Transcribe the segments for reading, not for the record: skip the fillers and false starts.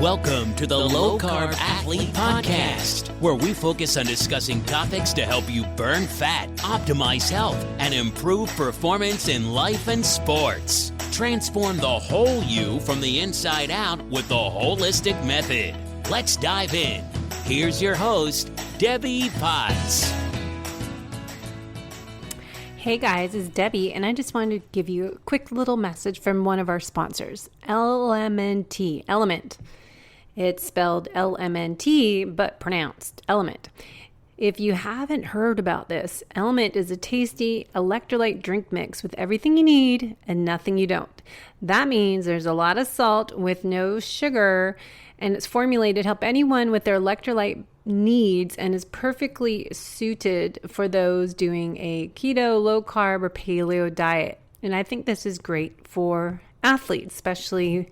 Welcome to the Low Carb Athlete Podcast, where we focus on discussing topics to help you burn fat, optimize health, and improve performance in life and sports. Transform the whole you from the inside out with the holistic method. Let's dive in. Here's your host, Debbie Potts. Hey guys, it's Debbie, and I just wanted to give you a quick little message from one of our sponsors, Element. Element. It's spelled LMNT, but pronounced Element. If you haven't heard about this, Element is a tasty electrolyte drink mix with everything you need and nothing you don't. That means there's a lot of salt with no sugar, and it's formulated to help anyone with their electrolyte needs and is perfectly suited for those doing a keto, low carb, or paleo diet. And I think this is great for athletes, especially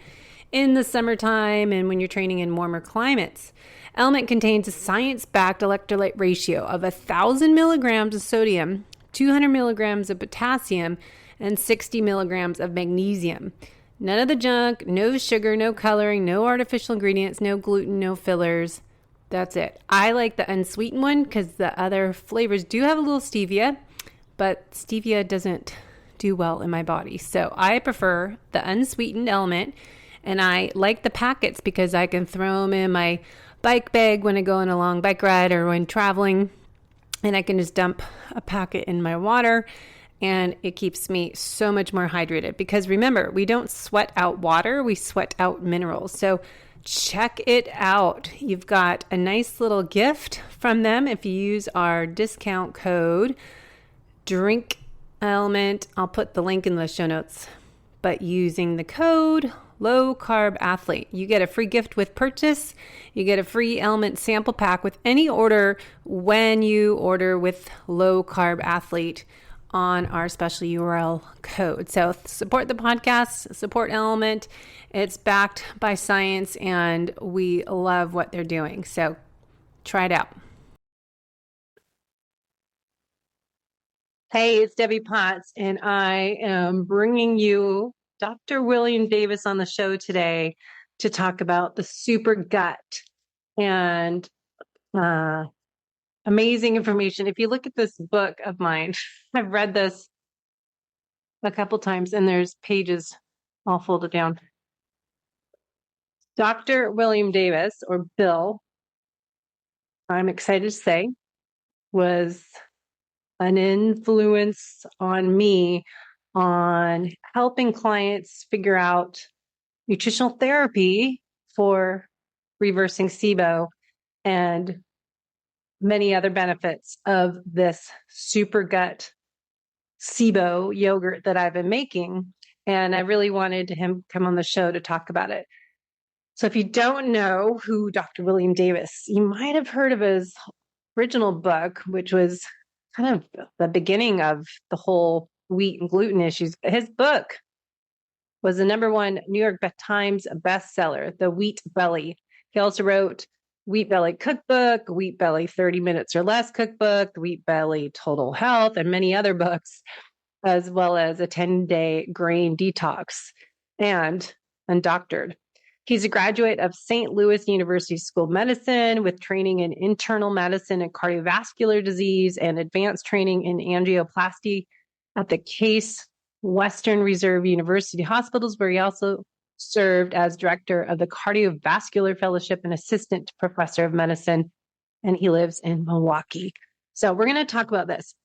in the summertime and when you're training in warmer climates. Element contains a science-backed electrolyte ratio of 1,000 milligrams of sodium, 200 milligrams of potassium, and 60 milligrams of magnesium. None of the junk, no sugar, no coloring, no artificial ingredients, no gluten, no fillers. That's it. I like the unsweetened one because the other flavors do have a little stevia, but stevia doesn't do well in my body. So I prefer the unsweetened Element, and I like the packets because I can throw them in my bike bag when I go on a long bike ride or when traveling, and I can just dump a packet in my water, and it keeps me so much more hydrated. Because remember, we don't sweat out water, we sweat out minerals. So check it out. You've got a nice little gift from them if you use our discount code Drink Element. I'll put the link in the show notes. But using the code Low Carb Athlete, you get a free gift with purchase. You get a free Element sample pack with any order when you order with Low Carb Athlete on our special URL code. So support the podcast, support Element. It's backed by science, and we love what they're doing. So try it out. Hey, it's Debbie Potts, and I am bringing you Dr. William Davis on the show today to talk about the Supergut and amazing information. If you look at this book of mine, I've read this a couple times, and there's pages all folded down. Dr. William Davis, or Bill, I'm excited to say, was an influence on me on helping clients figure out nutritional therapy for reversing SIBO and many other benefits of this Supergut SIBO yogurt that I've been making. And I really wanted him come on the show to talk about it. So if you don't know who Dr. William Davis, you might have heard of his original book, which was kind of the beginning of the whole wheat and gluten issues. His book was the #1 New York Times bestseller, The Wheat Belly. He also wrote Wheat Belly Cookbook, Wheat Belly 30 Minutes or Less Cookbook, Wheat Belly Total Health, and many other books, as well as a 10-day grain detox, and undoctored. He's a graduate of St. Louis University School of Medicine with training in internal medicine and cardiovascular disease and advanced training in angioplasty at the Case Western Reserve University Hospitals, where he also served as director of the Cardiovascular Fellowship and assistant professor of medicine, and he lives in Milwaukee. So we're going to talk about this.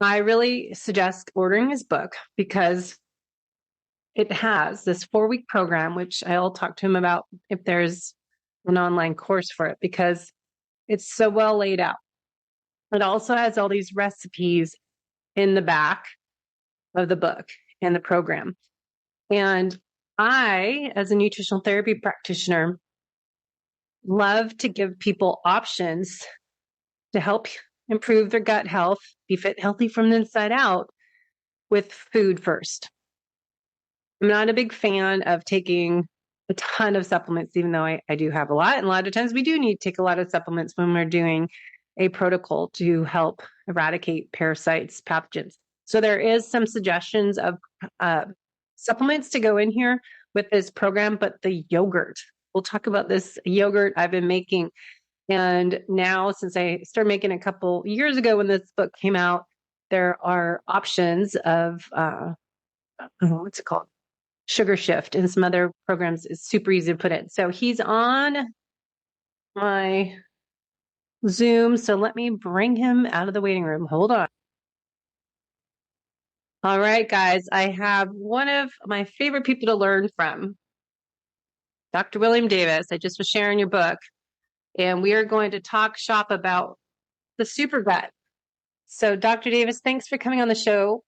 I really suggest ordering his book because it has this 4-week program, which I'll talk to him about if there's an online course for it, because it's so well laid out. It also has all these recipes in the back of the book and the program. And I, as a nutritional therapy practitioner, love to give people options to help improve their gut health, be fit, healthy from the inside out with food first. I'm not a big fan of taking a ton of supplements, even though I do have a lot. And a lot of times we do need to take a lot of supplements when we're doing a protocol to help eradicate parasites, pathogens. So there is some suggestions of supplements to go in here with this program, but the yogurt we'll talk about this yogurt I've been making. And now, since I started making a couple years ago when this book came out, there are options of, what's it called? Sugar Shift and some other programs. It's super easy to put in. So he's on my Zoom. So let me bring him out of the waiting room. Hold on. All right, guys, I have one of my favorite people to learn from, Dr. William Davis. I just was sharing your book, and we are going to talk shop about the Supergut. So, Dr. Davis, thanks for coming on the show.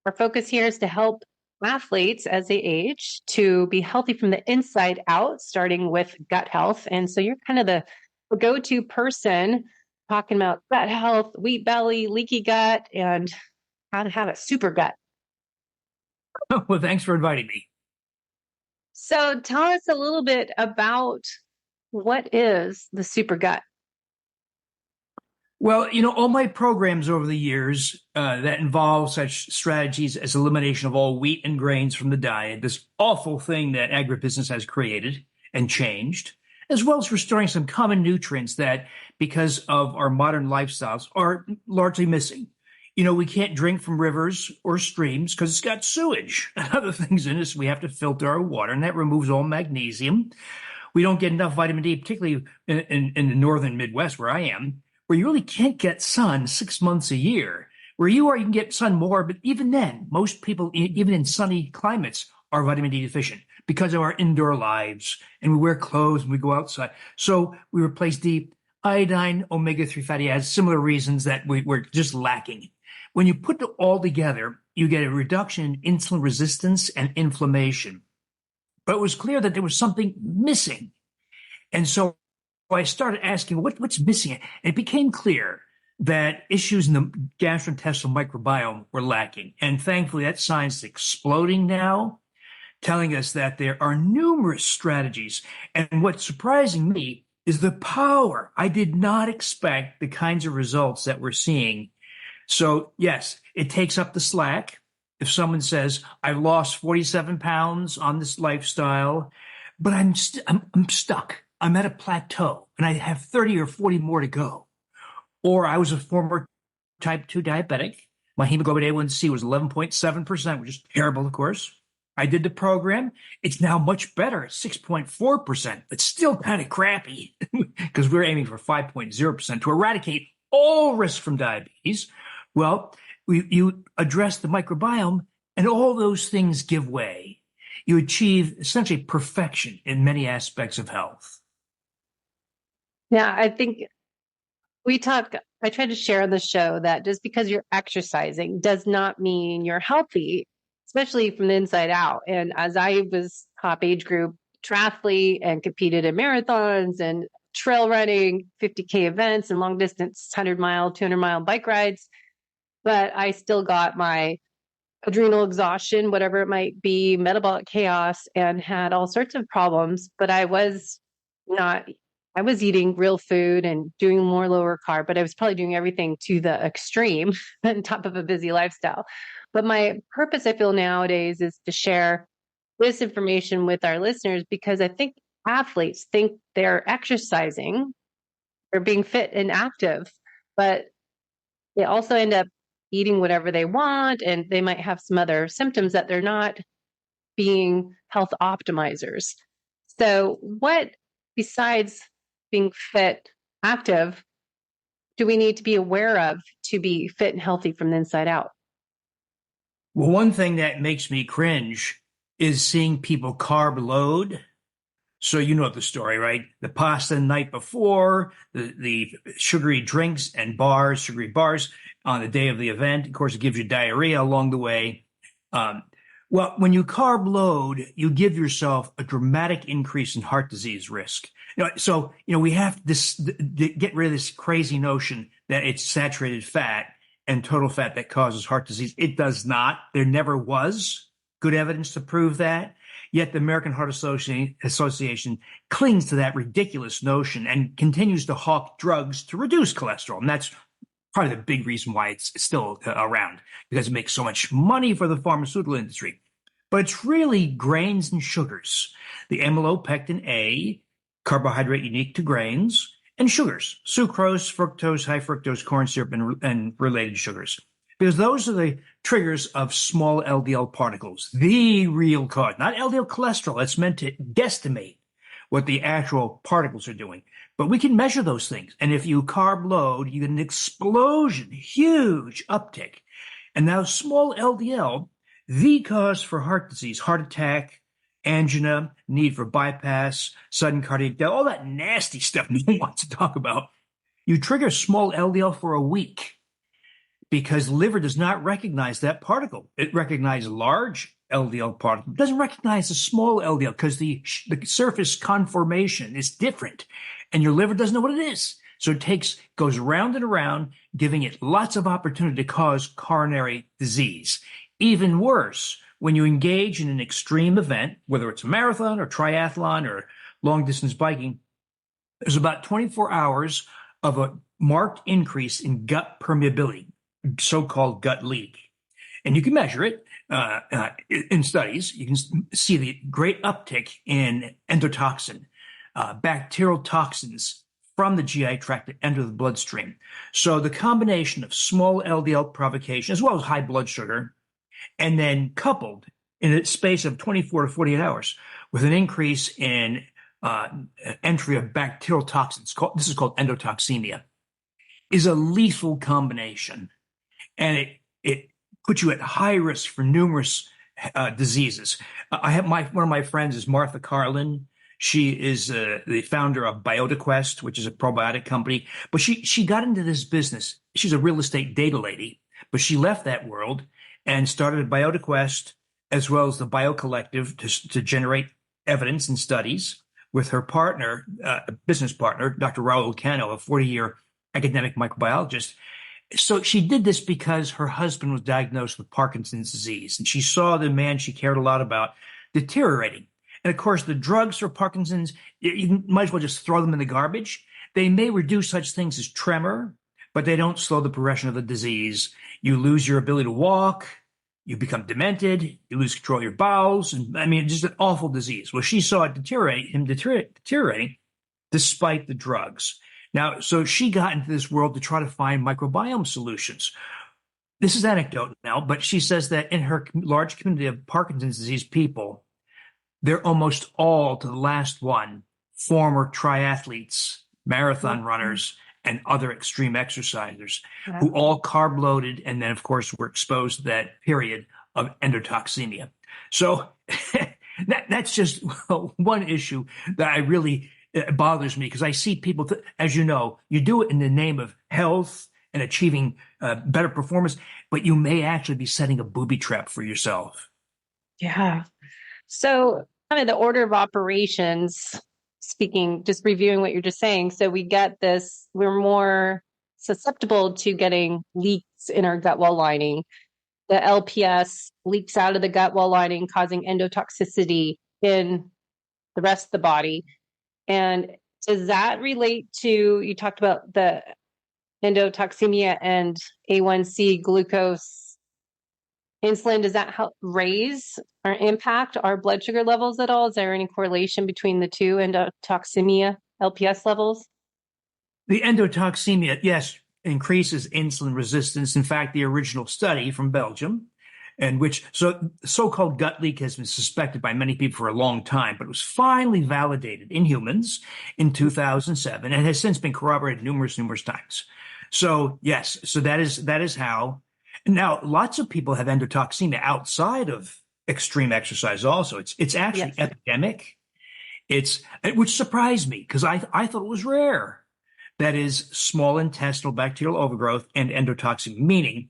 Our focus here is to help athletes as they age to be healthy from the inside out, starting with gut health. And so you're kind of the go-to person talking about gut health, wheat belly, leaky gut, and how to have a super gut. Well, thanks for inviting me. So tell us a little bit about what is the super gut? Well, all my programs over the years that involve such strategies as elimination of all wheat and grains from the diet, this awful thing that agribusiness has created and changed, as well as restoring some common nutrients that, because of our modern lifestyles, are largely missing. We can't drink from rivers or streams because it's got sewage and other things in it. So we have to filter our water, and that removes all magnesium. We don't get enough vitamin D, particularly in the northern Midwest where I am, where you really can't get sun 6 months a year. Where you are, you can get sun more, but even then, most people, even in sunny climates, are vitamin D deficient because of our indoor lives, and we wear clothes and we go outside. So we replace the iodine, omega-3 fatty acids, similar reasons that we're just lacking. When you put it all together, you get a reduction in insulin resistance and inflammation. But it was clear that there was something missing. And so I started asking, what's missing? And it became clear that issues in the gastrointestinal microbiome were lacking. And thankfully, that science is exploding now, telling us that there are numerous strategies. And what's surprising me is the power. I did not expect the kinds of results that we're seeing. So yes, it takes up the slack. If someone says, I've lost 47 pounds on this lifestyle, but I'm stuck. I'm at a plateau and I have 30 or 40 more to go. Or I was a former type 2 diabetic. My hemoglobin A1C was 11.7%, which is terrible, of course. I did the program. It's now much better at 6.4%, but still kind of crappy because we're aiming for 5.0% to eradicate all risk from diabetes. Well, you address the microbiome and all those things give way. You achieve essentially perfection in many aspects of health. Yeah, I think I try to share on the show that just because you're exercising does not mean you're healthy, especially from the inside out. And as I was top age group triathlete and competed in marathons and trail running, 50K events and long distance 100-mile, 200-mile bike rides, but I still got my adrenal exhaustion, whatever it might be, metabolic chaos, and had all sorts of problems. But I was eating real food and doing more lower carb, but I was probably doing everything to the extreme on top of a busy lifestyle. But my purpose, I feel nowadays, is to share this information with our listeners because I think athletes think they're exercising, they're being fit and active, but they also end up eating whatever they want, and they might have some other symptoms that they're not being health optimizers. So what, besides being fit, active, do we need to be aware of to be fit and healthy from the inside out? Well, one thing that makes me cringe is seeing people carb load. So you know the story, right? The pasta the night before, the sugary drinks and bars, sugary bars on the day of the event. Of course, it gives you diarrhea along the way. Well, when you carb load, you give yourself a dramatic increase in heart disease risk. So we have to get rid of this crazy notion that it's saturated fat and total fat that causes heart disease. It does not. There never was good evidence to prove that. Yet the American Heart Association clings to that ridiculous notion and continues to hawk drugs to reduce cholesterol. And that's part of the big reason why it's still around, because it makes so much money for the pharmaceutical industry. but it's really grains and sugars. The amylopectin A, carbohydrate unique to grains, and sugars, sucrose, fructose, high fructose corn syrup, and related sugars. Because those are the triggers of small LDL particles, the real cause, not LDL cholesterol. That's meant to guesstimate what the actual particles are doing. But we can measure those things. And if you carb load, you get an explosion, huge uptick. And now small LDL, the cause for heart disease, heart attack, angina, need for bypass, sudden cardiac death, all that nasty stuff no one wants to talk about. You trigger small LDL for a week because the liver does not recognize that particle. It recognizes large LDL particle. It doesn't recognize the small LDL because the surface conformation is different, and your liver doesn't know what it is. So it goes round and around, giving it lots of opportunity to cause coronary disease. Even worse, when you engage in an extreme event, whether it's a marathon or triathlon or long distance biking, there's about 24 hours of a marked increase in gut permeability, so-called gut leak. And you can measure it in studies. You can see the great uptick in endotoxin, bacterial toxins from the GI tract that enter the bloodstream. So the combination of small LDL provocation, as well as high blood sugar, and then coupled in a space of 24 to 48 hours with an increase in entry of bacterial toxins, this is called endotoxemia, is a lethal combination. And it puts you at high risk for numerous diseases. I have one of my friends is Martha Carlin. She is the founder of BiotiQuest, which is a probiotic company. But she got into this business. She's a real estate data lady, but she left that world and started BiotiQuest as well as the BioCollective to generate evidence and studies with her partner, business partner, Dr. Raul Cano, a 40-year academic microbiologist. So she did this because her husband was diagnosed with Parkinson's disease, and she saw the man she cared a lot about deteriorating. And of course, the drugs for Parkinson's, you might as well just throw them in the garbage. They may reduce such things as tremor, but they don't slow the progression of the disease. You lose your ability to walk. You become demented. You lose control of your bowels. And I mean, just an awful disease. Well, she saw it deteriorating despite the drugs. Now, so she got into this world to try to find microbiome solutions. This is anecdote now, but she says that in her large community of Parkinson's disease people, they're almost all, to the last one, former triathletes, marathon runners, and other extreme exercisers who all carb loaded and then, of course, were exposed to that period of endotoxemia. So that's just one issue that it bothers me because I see people, as you know, you do it in the name of health and achieving better performance, but you may actually be setting a booby trap for yourself. Yeah. So kind of the order of operations, speaking, just reviewing what you're just saying. So we're more susceptible to getting leaks in our gut wall lining. The LPS leaks out of the gut wall lining, causing endotoxicity in the rest of the body. And does that relate to, you talked about the endotoxemia and A1C glucose insulin, does that help raise or impact our blood sugar levels at all? Is there any correlation between the two, endotoxemia, LPS levels? The endotoxemia, yes, increases insulin resistance. In fact, the original study from Belgium, so-called gut leak has been suspected by many people for a long time, but it was finally validated in humans in 2007 and has since been corroborated numerous times. So yes, so that is how. Now, lots of people have endotoxemia outside of extreme exercise also. It's actually epidemic. Which surprised me because I thought it was rare. That is small intestinal bacterial overgrowth and endotoxemia, meaning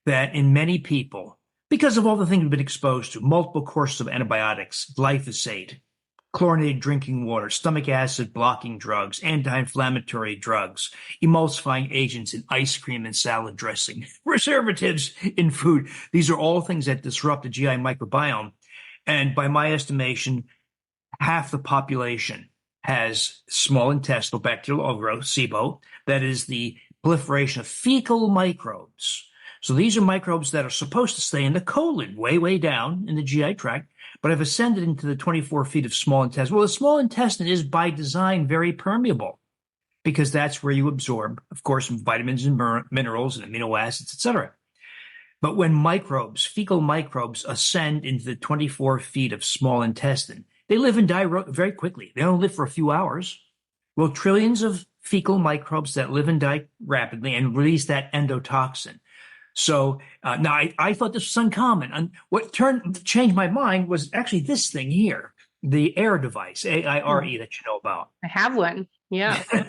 that in many people, because of all the things we've been exposed to, multiple courses of antibiotics, glyphosate, chlorinated drinking water, stomach acid blocking drugs, anti-inflammatory drugs, emulsifying agents in ice cream and salad dressing, preservatives in food. These are all things that disrupt the GI microbiome. And by my estimation, half the population has small intestinal bacterial overgrowth, SIBO, that is the proliferation of fecal microbes. So these are microbes that are supposed to stay in the colon, way, way down in the GI tract, but have ascended into the 24 feet of small intestine. Well, the small intestine is by design very permeable because that's where you absorb, of course, vitamins and minerals and amino acids, etc. But when microbes, fecal microbes, ascend into the 24 feet of small intestine, they live and die very quickly. They don't live for a few hours. Well, trillions of fecal microbes that live and die rapidly and release that endotoxin. So now I thought this was uncommon. And what changed my mind was actually this thing here, the AIR device, AIRE, that you know about. I have one. Yeah. So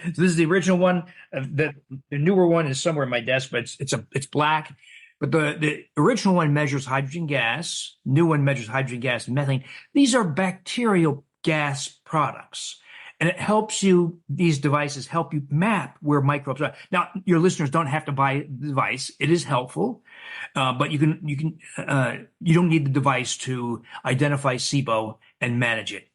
this is the original one. The newer one is somewhere in my desk, but it's black. But the original one measures hydrogen gas. New one measures hydrogen gas and methane. These are bacterial gas products. And it helps you, these devices help you map where microbes are. Now, your listeners don't have to buy the device. It is helpful, but you don't need the device to identify SIBO and manage it.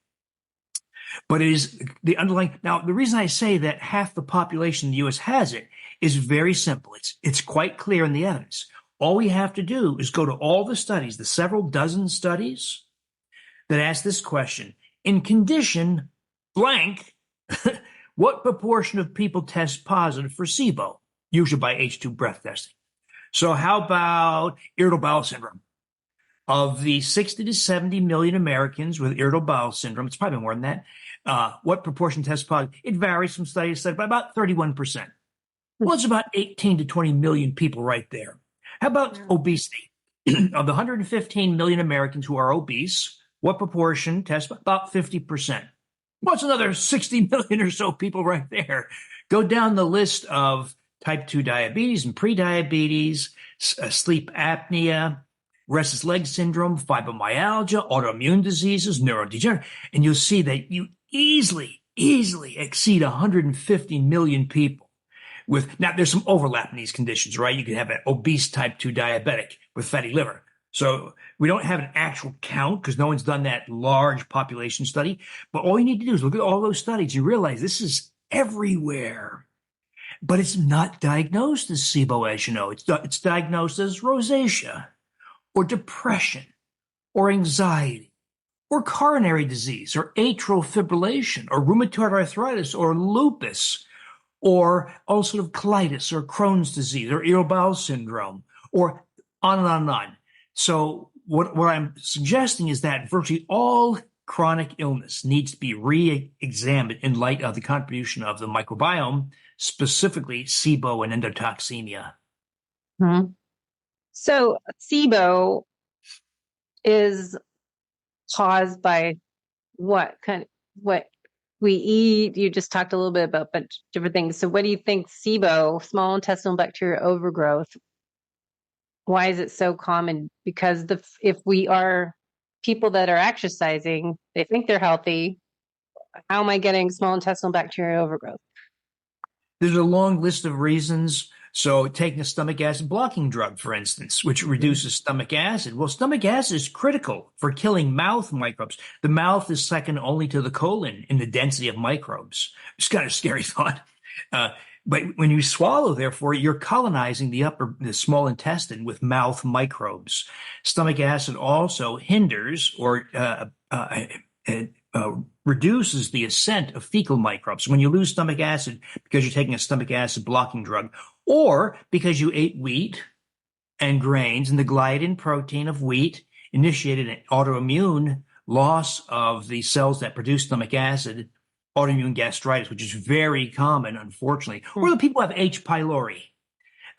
But it is the underlying. Now, the reason I say that half the population in the U.S. has it is very simple. It's quite clear in the evidence. All we have to do is go to all the studies, the several dozen studies that ask this question. In condition blank, what proportion of people test positive for SIBO? Usually by H2 breath testing. So how about irritable bowel syndrome? Of the 60 to 70 million Americans with irritable bowel syndrome, it's probably more than that, what proportion test positive? It varies from study to study by about 31%. Well, it's about 18 to 20 million people right there. How about obesity? Of the 115 million Americans who are obese, what proportion test? About 50%. Well, it's another 60 million or so people right there. Go down the list of type 2 diabetes and prediabetes, sleep apnea, restless leg syndrome, fibromyalgia, autoimmune diseases, neurodegeneration, and you'll see that you easily exceed 150 million people. Now, there's some overlap in these conditions, right? You could have an obese type 2 diabetic with fatty liver. So we don't have an actual count because no one's done that large population study. But all you need to do is look at all those studies. You realize this is everywhere. But it's not diagnosed as SIBO, as you know. It's diagnosed as rosacea or depression or anxiety or coronary disease or atrial fibrillation or rheumatoid arthritis or lupus or ulcerative colitis or Crohn's disease or irritable bowel syndrome or on and on and on. So what I'm suggesting is that virtually all chronic illness needs to be re-examined in light of the contribution of the microbiome, specifically SIBO and endotoxemia. Mm-hmm. So SIBO is caused by what we eat? You just talked a little bit about a bunch of different things. So what do you think SIBO, small intestinal bacterial overgrowth, why is it so common? Because if we are people that are exercising, they think they're healthy. How am I getting small intestinal bacterial overgrowth? There's a long list of reasons. So taking a stomach acid blocking drug, for instance, which reduces stomach acid. Well, stomach acid is critical for killing mouth microbes. The mouth is second only to the colon in the density of microbes. It's kind of a scary thought. But when you swallow, therefore, you're colonizing the small intestine with mouth microbes. Stomach acid also hinders or reduces the ascent of fecal microbes. When you lose stomach acid because you're taking a stomach acid blocking drug, or because you ate wheat and grains, and the gliadin protein of wheat initiated an autoimmune loss of the cells that produce stomach acid, autoimmune gastritis, which is very common, unfortunately. Or the people have H. pylori.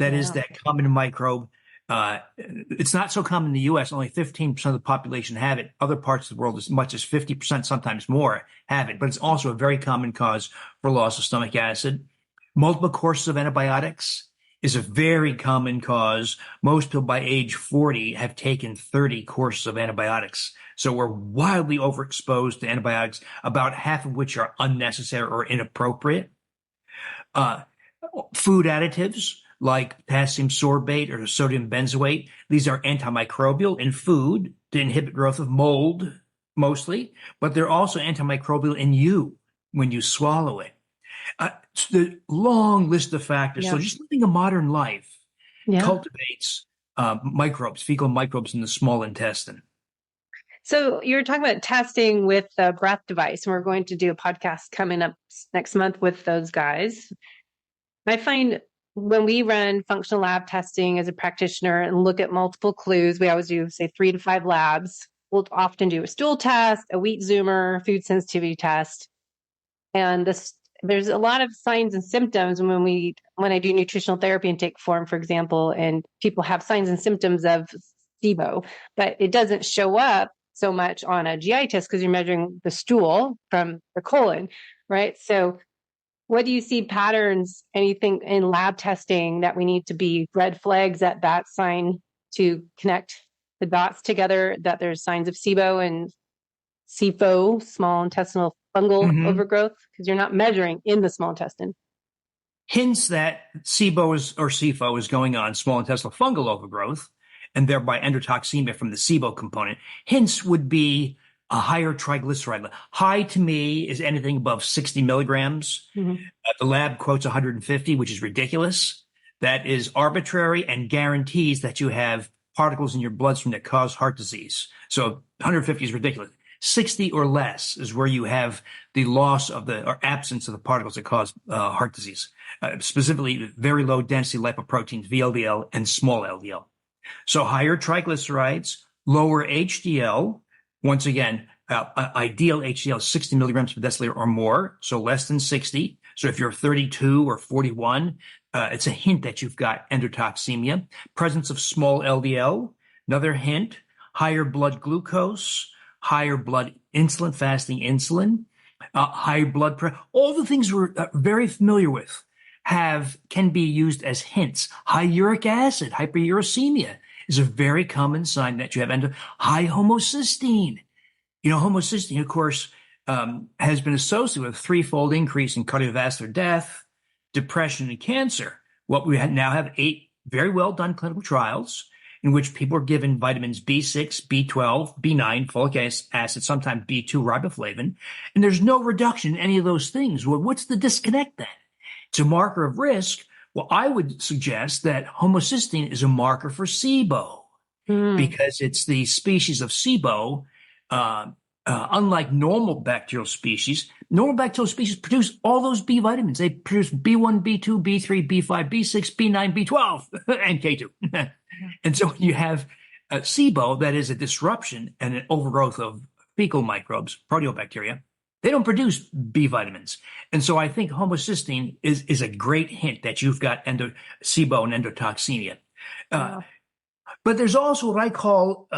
That is that common microbe. It's not so common in the U.S. Only 15% of the population have it. Other parts of the world, as much as 50%, sometimes more, have it. But it's also a very common cause for loss of stomach acid. Multiple courses of antibiotics is a very common cause. Most people by age 40 have taken 30 courses of antibiotics. So we're wildly overexposed to antibiotics, about half of which are unnecessary or inappropriate. Food additives like potassium sorbate or sodium benzoate, these are antimicrobial in food to inhibit growth of mold mostly, but they're also antimicrobial in you when you swallow it. It's the long list of factors. So just living a modern life cultivates microbes, fecal microbes in the small intestine. So you're talking about testing with the breath device, and we're going to do a podcast coming up next month with those guys. I find when we run functional lab testing as a practitioner and look at multiple clues, we always do, say, 3 to 5 labs. We'll often do a stool test, a wheat zoomer, food sensitivity test. And there's a lot of signs and symptoms when I do nutritional therapy intake form, for example, and people have signs and symptoms of SIBO, but it doesn't show up so much on a GI test because you're measuring the stool from the colon, right? So what do you see patterns, anything in lab testing that we need to be red flags at that sign to connect the dots together that there's signs of SIBO and SIFO, small intestinal fungal overgrowth? Because you're not measuring in the small intestine. Hints that SIBO or SIFO is going on, small intestinal fungal overgrowth, and thereby endotoxemia from the SIBO component. Hints would be a higher triglyceride level. High to me is anything above 60 milligrams. The lab quotes 150, which is ridiculous. That is arbitrary and guarantees that you have particles in your bloodstream that cause heart disease. So 150 is ridiculous. 60 or less is where you have the loss of or absence of the particles that cause heart disease, specifically very low density lipoproteins, VLDL, and small LDL. So higher triglycerides, lower HDL. Once again, ideal HDL is 60 milligrams per deciliter or more, so less than 60. So if you're 32 or 41, it's a hint that you've got endotoxemia. Presence of small LDL, another hint. Higher blood glucose, higher blood insulin, fasting insulin, high blood pressure. All the things we're very familiar with can be used as hints. High uric acid, hyperuricemia is a very common sign that you have high homocysteine. Homocysteine, of course, has been associated with a 3-fold increase in cardiovascular death, depression, and cancer. What we now have 8 very well done clinical trials in which people are given vitamins B6, B12, B9, folic acid, sometimes B2 riboflavin, and there's no reduction in any of those things. Well, what's the disconnect then? It's a marker of risk. Well, I would suggest that homocysteine is a marker for SIBO because it's the species of SIBO. Unlike normal bacterial species produce all those B vitamins. They produce B1, B2, B3, B5, B6, B9, B12, and K2. And so you have SIBO, that is a disruption and an overgrowth of fecal microbes, proteobacteria. They don't produce B vitamins. And so I think homocysteine is a great hint that you've got SIBO and endotoxemia. But there's also what I call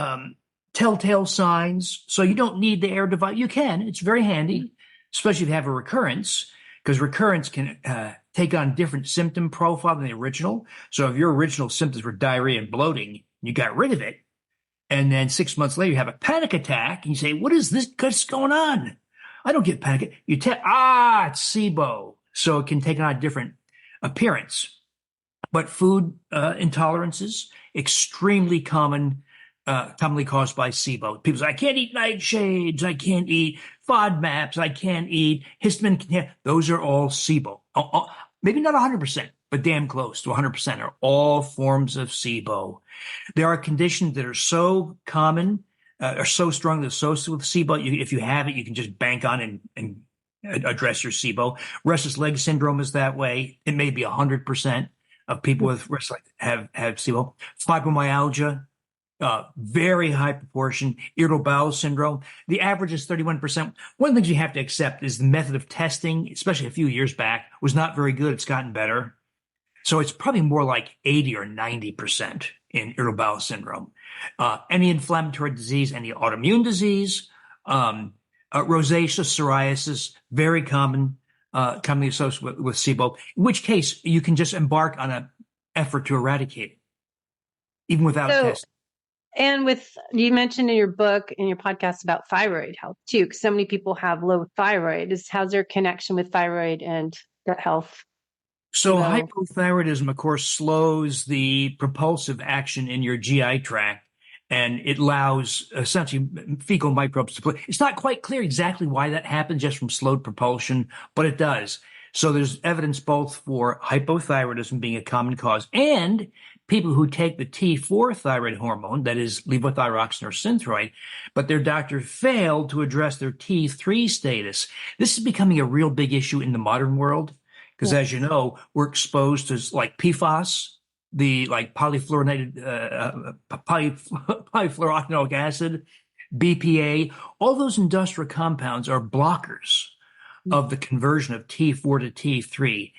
telltale signs. So you don't need the air device. You can. It's very handy, especially if you have a recurrence, because recurrence can take on different symptom profile than the original. So if your original symptoms were diarrhea and bloating, you got rid of it, and then 6 months later you have a panic attack, and you say, what is this? What's going on? I don't get panic. You it's SIBO. So it can take on a different appearance. But food intolerances, extremely commonly caused by SIBO. People say, I can't eat nightshades, I can't eat FODMAPs, I can't eat histamine. Those are all SIBO. Maybe not 100%, but damn close to 100% are all forms of SIBO. There are conditions that are so common, are so strongly associated with SIBO. If you have it, you can just bank on and address your SIBO. Restless leg syndrome is that way. It may be 100% of people with restless have SIBO. Fibromyalgia, very high proportion. Irritable bowel syndrome, the average is 31%. One of the things you have to accept is the method of testing, especially a few years back, was not very good. It's gotten better. So it's probably more like 80 or 90% in irritable bowel syndrome. Any inflammatory disease, any autoimmune disease, rosacea, psoriasis, very commonly associated with SIBO, in which case you can just embark on an effort to eradicate it, even without testing. And you mentioned in your book, in your podcast about thyroid health too, because so many people have low thyroid. How's their connection with thyroid and gut health? So hypothyroidism, of course, slows the propulsive action in your GI tract, and it allows essentially fecal microbes to play. It's not quite clear exactly why that happens just from slowed propulsion, but it does. So there's evidence both for hypothyroidism being a common cause and people who take the T4 thyroid hormone, that is levothyroxine or Synthroid, but their doctor failed to address their T3 status. This is becoming a real big issue in the modern world because, as you know, we're exposed to like PFAS, the like polyfluoroalkylic acid, BPA. All those industrial compounds are blockers of the conversion of T4 to T3.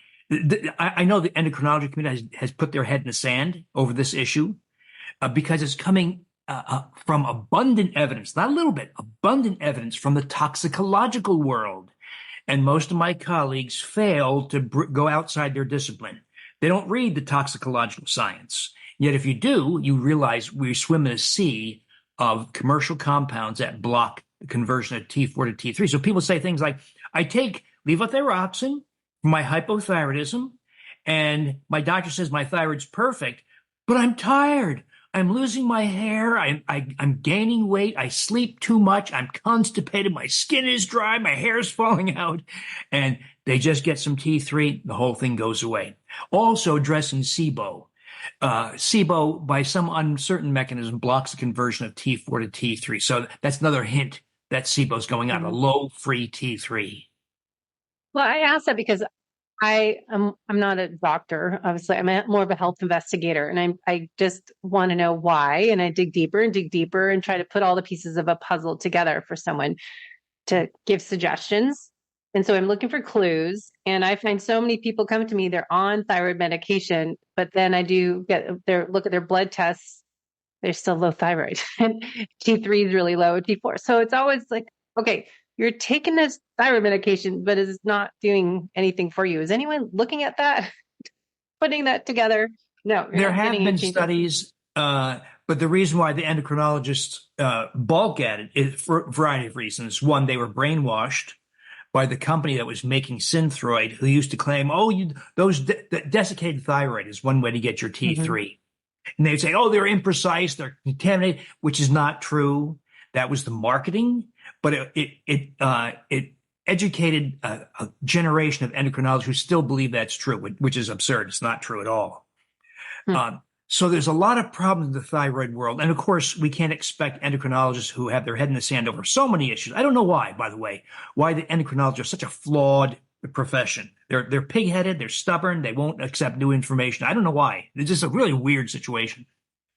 I know the endocrinology community has put their head in the sand over this issue because it's coming from abundant evidence, not a little bit, abundant evidence from the toxicological world. And most of my colleagues fail to go outside their discipline. They don't read the toxicological science. Yet if you do, you realize we swim in a sea of commercial compounds that block the conversion of T4 to T3. So people say things like, I take levothyroxine for my hypothyroidism, and my doctor says my thyroid's perfect, but I'm tired. I'm losing my hair. I'm gaining weight. I sleep too much. I'm constipated. My skin is dry. My hair is falling out. And they just get some T3. The whole thing goes away. Also addressing SIBO. SIBO, by some uncertain mechanism, blocks the conversion of T4 to T3. So that's another hint that SIBO is going on, a low free T3. Well, I asked that because I'm not a doctor. Obviously, I'm more of a health investigator, and I just want to know why. And I dig deeper and try to put all the pieces of a puzzle together for someone to give suggestions. And so I'm looking for clues. And I find so many people come to me, they're on thyroid medication, but then I do look at their blood tests. They're still low thyroid, and T3 is really low, T4. So it's always like, okay, you're taking this thyroid medication, but it's not doing anything for you. Is anyone looking at that, putting that together? No. There have been studies, but the reason why the endocrinologists balk at it is for a variety of reasons. One, they were brainwashed by the company that was making Synthroid, who used to claim, those desiccated thyroid is one way to get your T3. Mm-hmm. And they'd say, they're imprecise, they're contaminated, which is not true. That was the marketing. But it educated a generation of endocrinologists who still believe that's true, which is absurd. It's not true at all. So there's a lot of problems in the thyroid world. And of course, we can't expect endocrinologists who have their head in the sand over so many issues. I don't know why, by the way, why the endocrinologists are such a flawed profession. They're pig-headed, they're stubborn, they won't accept new information. I don't know why. It's just a really weird situation.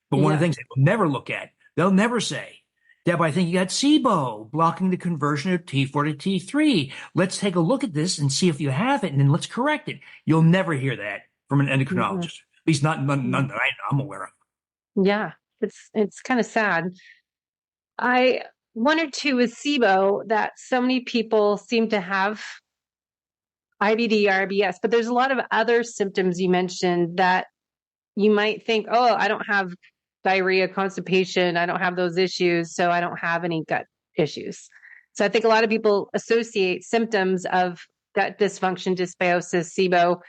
But one of the things they will never look at, they'll never say, Deb, I think you got SIBO blocking the conversion of T4 to T3. Let's take a look at this and see if you have it, and then let's correct it. You'll never hear that from an endocrinologist, at least none that I'm aware of. Yeah, it's kind of sad. I wondered too with SIBO that so many people seem to have IBD, IBS, but there's a lot of other symptoms you mentioned that you might think, I don't have diarrhea, constipation, I don't have those issues, so I don't have any gut issues. So I think a lot of people associate symptoms of gut dysfunction, dysbiosis, SIBO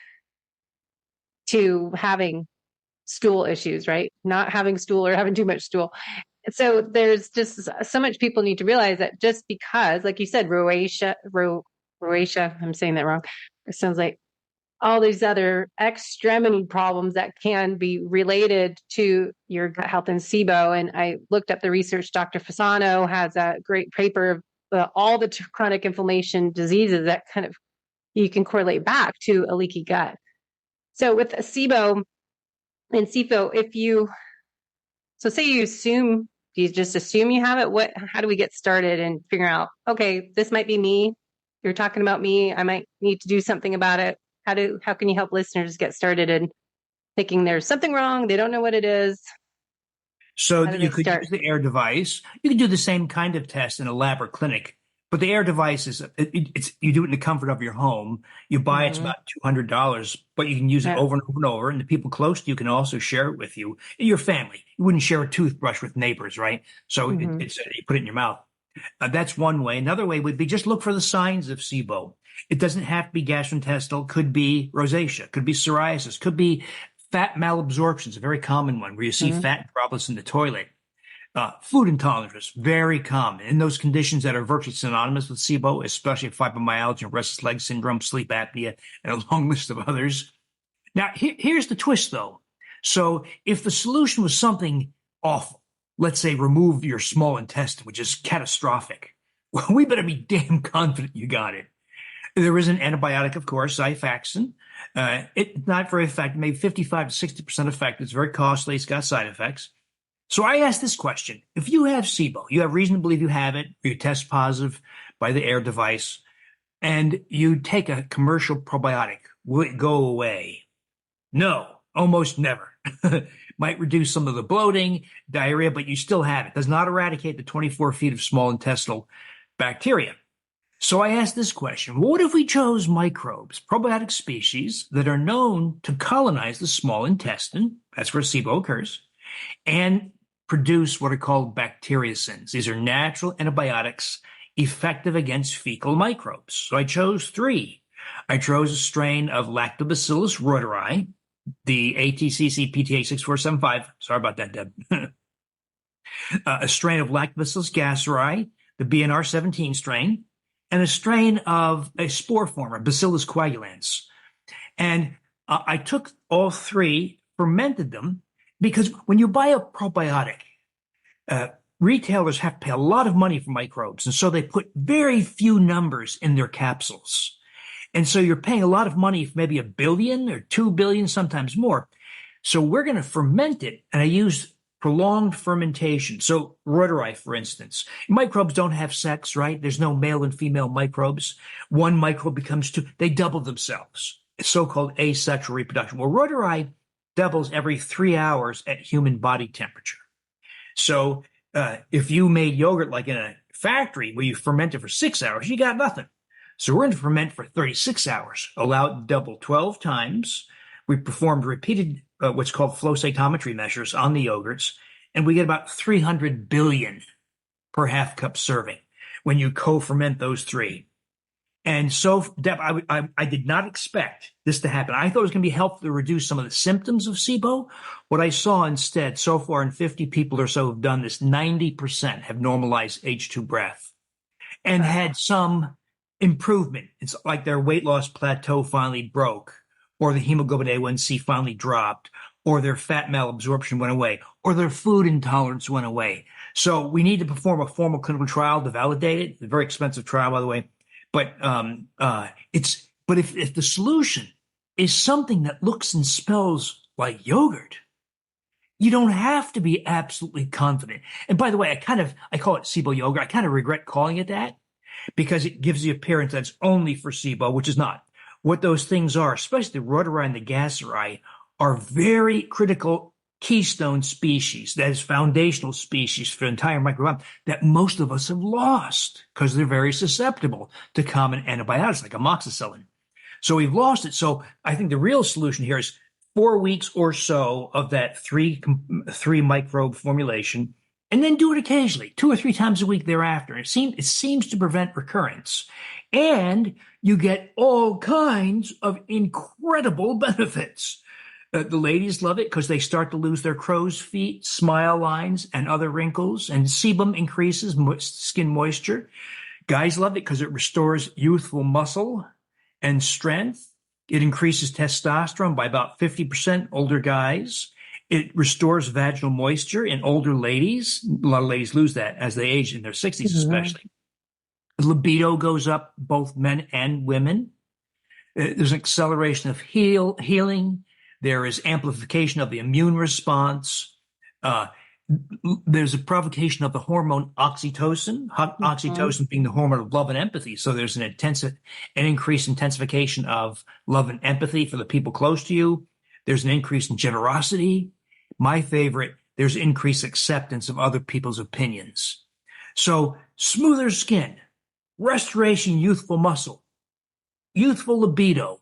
to having stool issues, right? Not having stool or having too much stool. So there's just so much people need to realize that just because, like you said, rosacea, I'm saying that wrong. It sounds like all these other extremity problems that can be related to your gut health and SIBO. And I looked up the research. Dr. Fasano has a great paper of all the chronic inflammation diseases that kind of you can correlate back to a leaky gut. So with SIBO and SIFO, say you just assume you have it, how do we get started and figure out, okay, this might be me. You're talking about me. I might need to do something about it. How can you help listeners get started in thinking there's something wrong? They don't know what it is. So you could use the AIR device. You can do the same kind of test in a lab or clinic, but the AIR device you do it in the comfort of your home. You buy it's about $200, but you can use it over and over and over. And the people close to you can also share it with you, your family. You wouldn't share a toothbrush with neighbors, right? So you put it in your mouth. That's one way. Another way would be just look for the signs of SIBO. It doesn't have to be gastrointestinal. Could be rosacea. Could be psoriasis. Could be fat malabsorption. It's a very common one where you see fat droplets in the toilet. Food intolerance, very common. In those conditions that are virtually synonymous with SIBO, especially fibromyalgia, restless leg syndrome, sleep apnea, and a long list of others. Now, here's the twist, though. So if the solution was something awful, let's say remove your small intestine, which is catastrophic, well, we better be damn confident you got it. There is an antibiotic, of course, Xifaxan. It's not very effective, maybe 55 to 60% effective. It's very costly. It's got side effects. So I asked this question. If you have SIBO, you have reason to believe you have it, or you test positive by the AIR device, and you take a commercial probiotic, will it go away? No, almost never. Might reduce some of the bloating, diarrhea, but you still have it. Does not eradicate the 24 feet of small intestinal bacteria. So I asked this question. What if we chose microbes, probiotic species that are known to colonize the small intestine, that's where SIBO occurs, and produce what are called bacteriocins. These are natural antibiotics effective against fecal microbes. So I chose 3. I chose a strain of Lactobacillus reuteri, the ATCC PTA 6475. Sorry about that, Deb. A strain of Lactobacillus gasseri, the BNR 17 strain, and a strain of a spore former, Bacillus coagulans. And I took all 3, fermented them, because when you buy a probiotic, retailers have to pay a lot of money for microbes. And so they put very few numbers in their capsules. And so you're paying a lot of money for maybe 1 billion or 2 billion, sometimes more. So we're going to ferment it. And I used prolonged fermentation. So reuteri, for instance, microbes don't have sex, right? There's no male and female microbes. One microbe becomes 2. They double themselves. It's so-called asexual reproduction. Well, reuteri doubles every 3 hours at human body temperature. So if you made yogurt like in a factory where you ferment it for 6 hours, you got nothing. So we're going to ferment for 36 hours, allow it to double 12 times. We performed repeated what's called flow cytometry measures on the yogurts, and we get about 300 billion per half cup serving when you co-ferment those 3. And so, Deb, I did not expect this to happen. I thought it was going to be helpful to reduce some of the symptoms of SIBO. What I saw instead, so far in 50 people or so who've done this, 90% have normalized H2 breath and had some improvement. It's like their weight loss plateau finally broke, or the hemoglobin A1C finally dropped, or their fat malabsorption went away, or their food intolerance went away. So we need to perform a formal clinical trial to validate it. It's a very expensive trial, by the way. But if the solution is something that looks and smells like yogurt, you don't have to be absolutely confident. And by the way, I call it SIBO yogurt. I kind of regret calling it that because it gives the appearance that it's only for SIBO, which is not. What those things are, especially the reuteri and the gasseri, are very critical keystone species, that is foundational species for the entire microbiome that most of us have lost because they're very susceptible to common antibiotics like amoxicillin. So we've lost it. So I think the real solution here is 4 weeks or so of that three microbe formulation, and then do it occasionally, 2 or 3 times a week thereafter. It seems to prevent recurrence. And you get all kinds of incredible benefits. The ladies love it because they start to lose their crow's feet, smile lines, and other wrinkles, and sebum increases skin moisture. Guys love it because it restores youthful muscle and strength. It increases testosterone by about 50%, older guys. It restores vaginal moisture in older ladies. A lot of ladies lose that as they age in their 60s, especially. Libido goes up, both men and women. There's an acceleration of healing. There is amplification of the immune response. There's a provocation of the hormone oxytocin, oxytocin being the hormone of love and empathy. So there's an increased intensification of love and empathy for the people close to you. There's an increase in generosity. My favorite, there's increased acceptance of other people's opinions. So smoother skin, restoration, youthful muscle, youthful libido,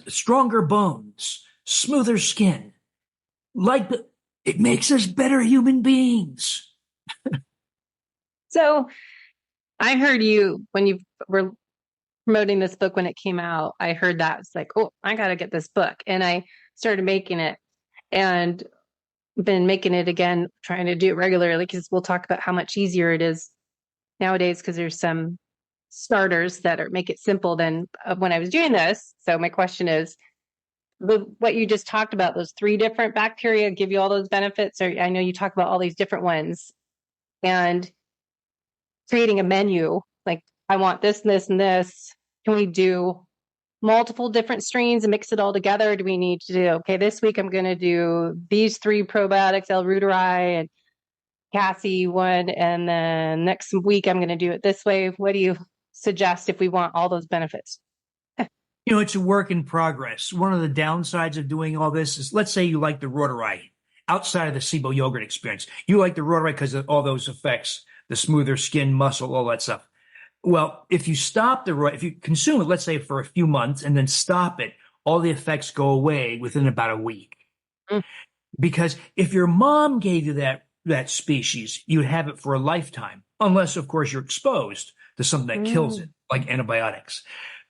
stronger bones, smoother skin. It makes us better human beings. So I heard you when you were promoting this book when it came out. I heard that. It's like, oh, I got to get this book. And I started making it and been making it again, trying to do it regularly because we'll talk about how much easier it is nowadays because there's some starters that make it simple than when I was doing this. So my question is, what you just talked about, those 3 different bacteria give you all those benefits, or I know you talk about all these different ones, and creating a menu, like I want this, this, and this. Can we do multiple different strains and mix it all together? Do we need to do, okay, this week I'm going to do these 3 probiotics, L-reuteri and Cassie one, and then next week I'm going to do it this way. What do you suggest if we want all those benefits? It's a work in progress. One of the downsides of doing all this is, let's say you like the reuteri outside of the SIBO yogurt experience. You like the reuteri because of all those effects, the smoother skin, muscle, all that stuff. Well, if you stop if you consume it, let's say for a few months and then stop it, all the effects go away within about a week. Mm. Because if your mom gave you that species, you'd have it for a lifetime, unless, of course, you're exposed to something that kills it, like antibiotics.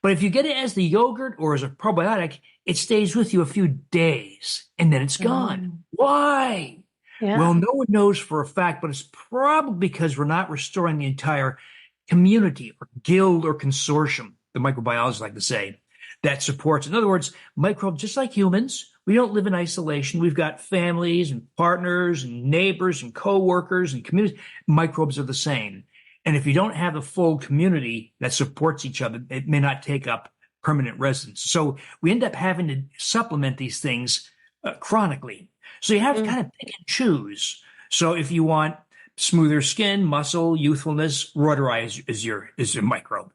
But if you get it as the yogurt or as a probiotic, it stays with you a few days and then it's gone. Why? Yeah. Well, no one knows for a fact, but it's probably because we're not restoring the entire community or guild or consortium, the microbiologists like to say, that supports. In other words, microbes, just like humans, we don't live in isolation. We've got families and partners and neighbors and coworkers and communities. Microbes are the same. And if you don't have a full community that supports each other, it may not take up permanent residence. So we end up having to supplement these things chronically. So you have to kind of pick and choose. So if you want smoother skin, muscle, youthfulness, reuteri is your microbe.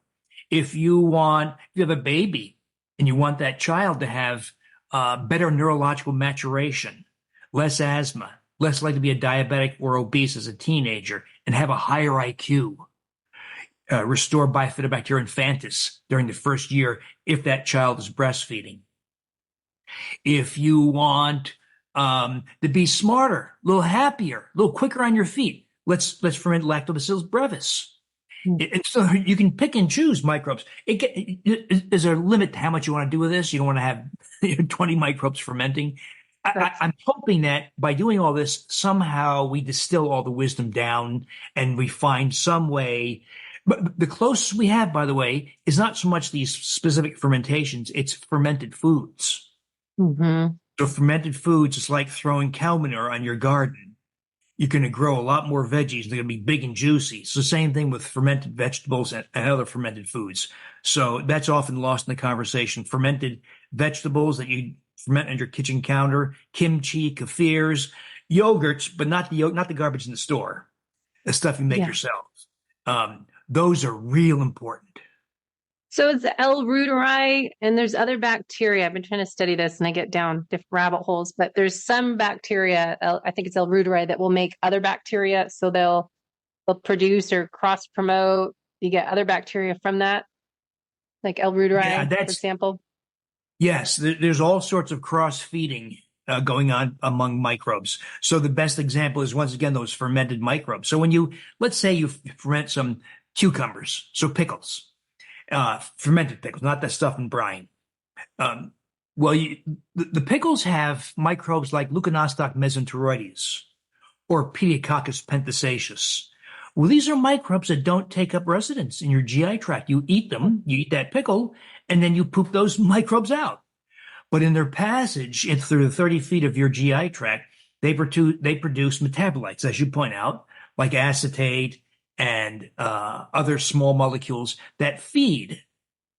If you have a baby and you want that child to have better neurological maturation, less asthma, less likely to be a diabetic or obese as a teenager, and have a higher IQ, restore Bifidobacteria infantis during the first year if that child is breastfeeding. If you want to be smarter, a little happier, a little quicker on your feet, let's ferment Lactobacillus brevis. And so you can pick and choose microbes. Is there a limit to how much you want to do with this? You don't want to have 20 microbes fermenting. I'm hoping that by doing all this, somehow we distill all the wisdom down and we find some way. But the closest we have, by the way, is not so much these specific fermentations, it's fermented foods. Mm-hmm. So fermented foods is like throwing cow manure on your garden. You're going to grow a lot more veggies. They're going to be big and juicy. It's the same thing with fermented vegetables and other fermented foods. So that's often lost in the conversation. Fermented vegetables that you ferment on your kitchen counter, kimchi, kefirs, yogurts, but not the garbage in the store, the stuff you make yourself. Those are real important. So it's L-reuteri, and there's other bacteria. I've been trying to study this, and I get down different rabbit holes. But there's some bacteria, I think it's L-reuteri, that will make other bacteria. So they'll produce or cross promote. You get other bacteria from that, like L-reuteri, for example. Yes, there's all sorts of cross-feeding going on among microbes. So the best example is, once again, those fermented microbes. So let's say you ferment some cucumbers, so pickles, fermented pickles, not that stuff in brine. The pickles have microbes like Leuconostoc mesenteroides or Pediococcus penthesaceus. Well, these are microbes that don't take up residence in your GI tract. You eat them, you eat that pickle, and then you poop those microbes out. But in their passage through the 30 feet of your GI tract, they produce metabolites, as you point out, like acetate and other small molecules that feed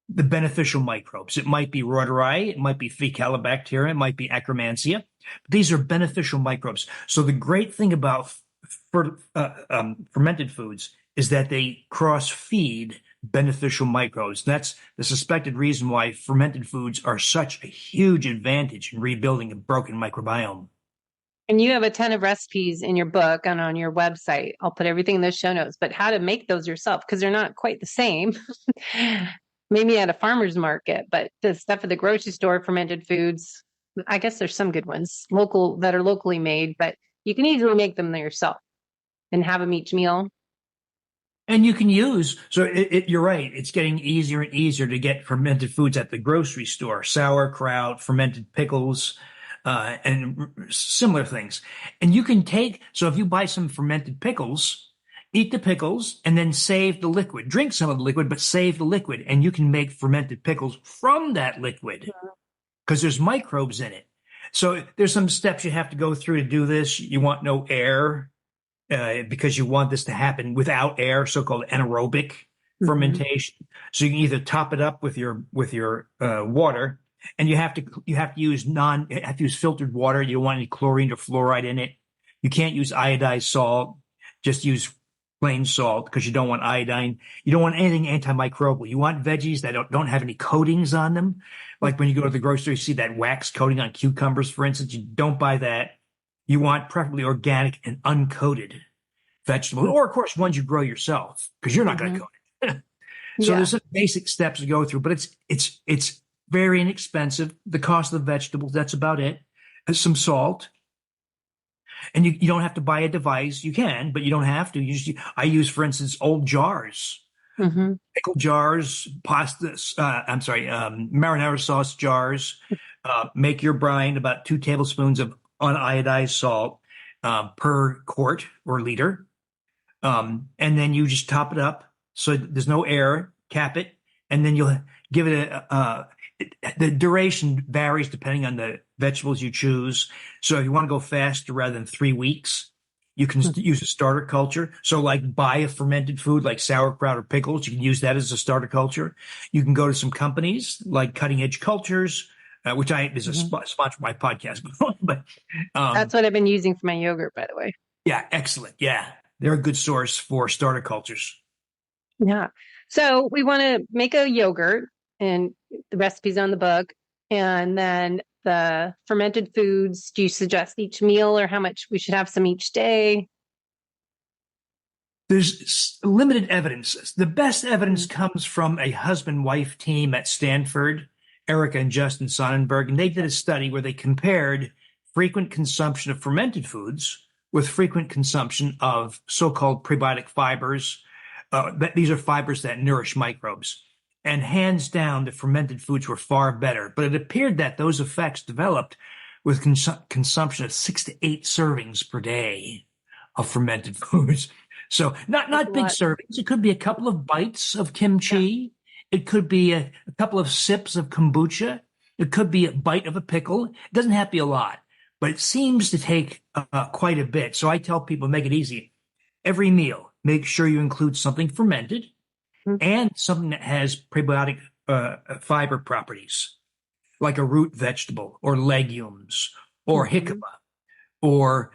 the beneficial microbes. It might be reuteri, it might be Faecalibacteria, it might be Akkermansia. These are beneficial microbes. So the great thing about fermented foods is that they cross-feed beneficial microbes. That's the suspected reason why fermented foods are such a huge advantage in rebuilding a broken microbiome. And you have a ton of recipes in your book and on your website. I'll put everything in the show notes, but how to make those yourself, because they're not quite the same. Maybe at a farmer's market, but the stuff at the grocery store, fermented foods, I guess there's some good ones that are locally made, but you can easily make them yourself and have them each meal. And you can you're right, it's getting easier and easier to get fermented foods at the grocery store, sauerkraut, fermented pickles, and similar things. And you can so if you buy some fermented pickles, eat the pickles and then save the liquid. Drink some of the liquid, but save the liquid. And you can make fermented pickles from that liquid. because there's microbes in it. So there's some steps you have to go through to do this. You want no air because you want this to happen without air, so-called anaerobic fermentation. So you can either top it up with your water, and you have to use filtered water. You don't want any chlorine or fluoride in it. You can't use iodized salt. Just use plain salt because you don't want iodine. You don't want anything antimicrobial. You want veggies that don't have any coatings on them. Like when you go to the grocery, you see that wax coating on cucumbers, for instance. You don't buy that. You want preferably organic and uncoated vegetables, or of course ones you grow yourself because you're not going to coat it. So there's some basic steps to go through, but it's very inexpensive. The cost of the vegetables, that's about it. Some salt. And you don't have to buy a device. You can, but you don't have to. I use, for instance, old jars, pickle jars, marinara sauce jars. Make your brine about 2 tablespoons of uniodized salt per quart or liter. And then you just top it up so there's no air, cap it, and then you'll give it the duration varies depending on the vegetables you choose. So if you want to go faster rather than 3 weeks, you can use a starter culture. So like buy a fermented food like sauerkraut or pickles. You can use that as a starter culture. You can go to some companies like Cutting Edge Cultures, which is a sponsor of my podcast. But that's what I've been using for my yogurt, by the way. Yeah, excellent. Yeah, they're a good source for starter cultures. Yeah. So we want to make a yogurt, and the recipe's on the book. And then the fermented foods, do you suggest each meal or how much we should have some each day? There's limited evidence. The best evidence comes from a husband-wife team at Stanford, Erica and Justin Sonnenberg, and they did a study where they compared frequent consumption of fermented foods with frequent consumption of so-called prebiotic fibers. These are fibers that nourish microbes. And hands down, the fermented foods were far better. But it appeared that those effects developed with consumption of 6 to 8 servings per day of fermented foods. So not big servings. It could be a couple of bites of kimchi. It could be a couple of sips of kombucha. It could be a bite of a pickle. It doesn't have to be a lot, but it seems to take quite a bit. So I tell people, make it easy. Every meal, make sure you include something fermented and something that has prebiotic fiber properties, like a root vegetable or legumes or jicama or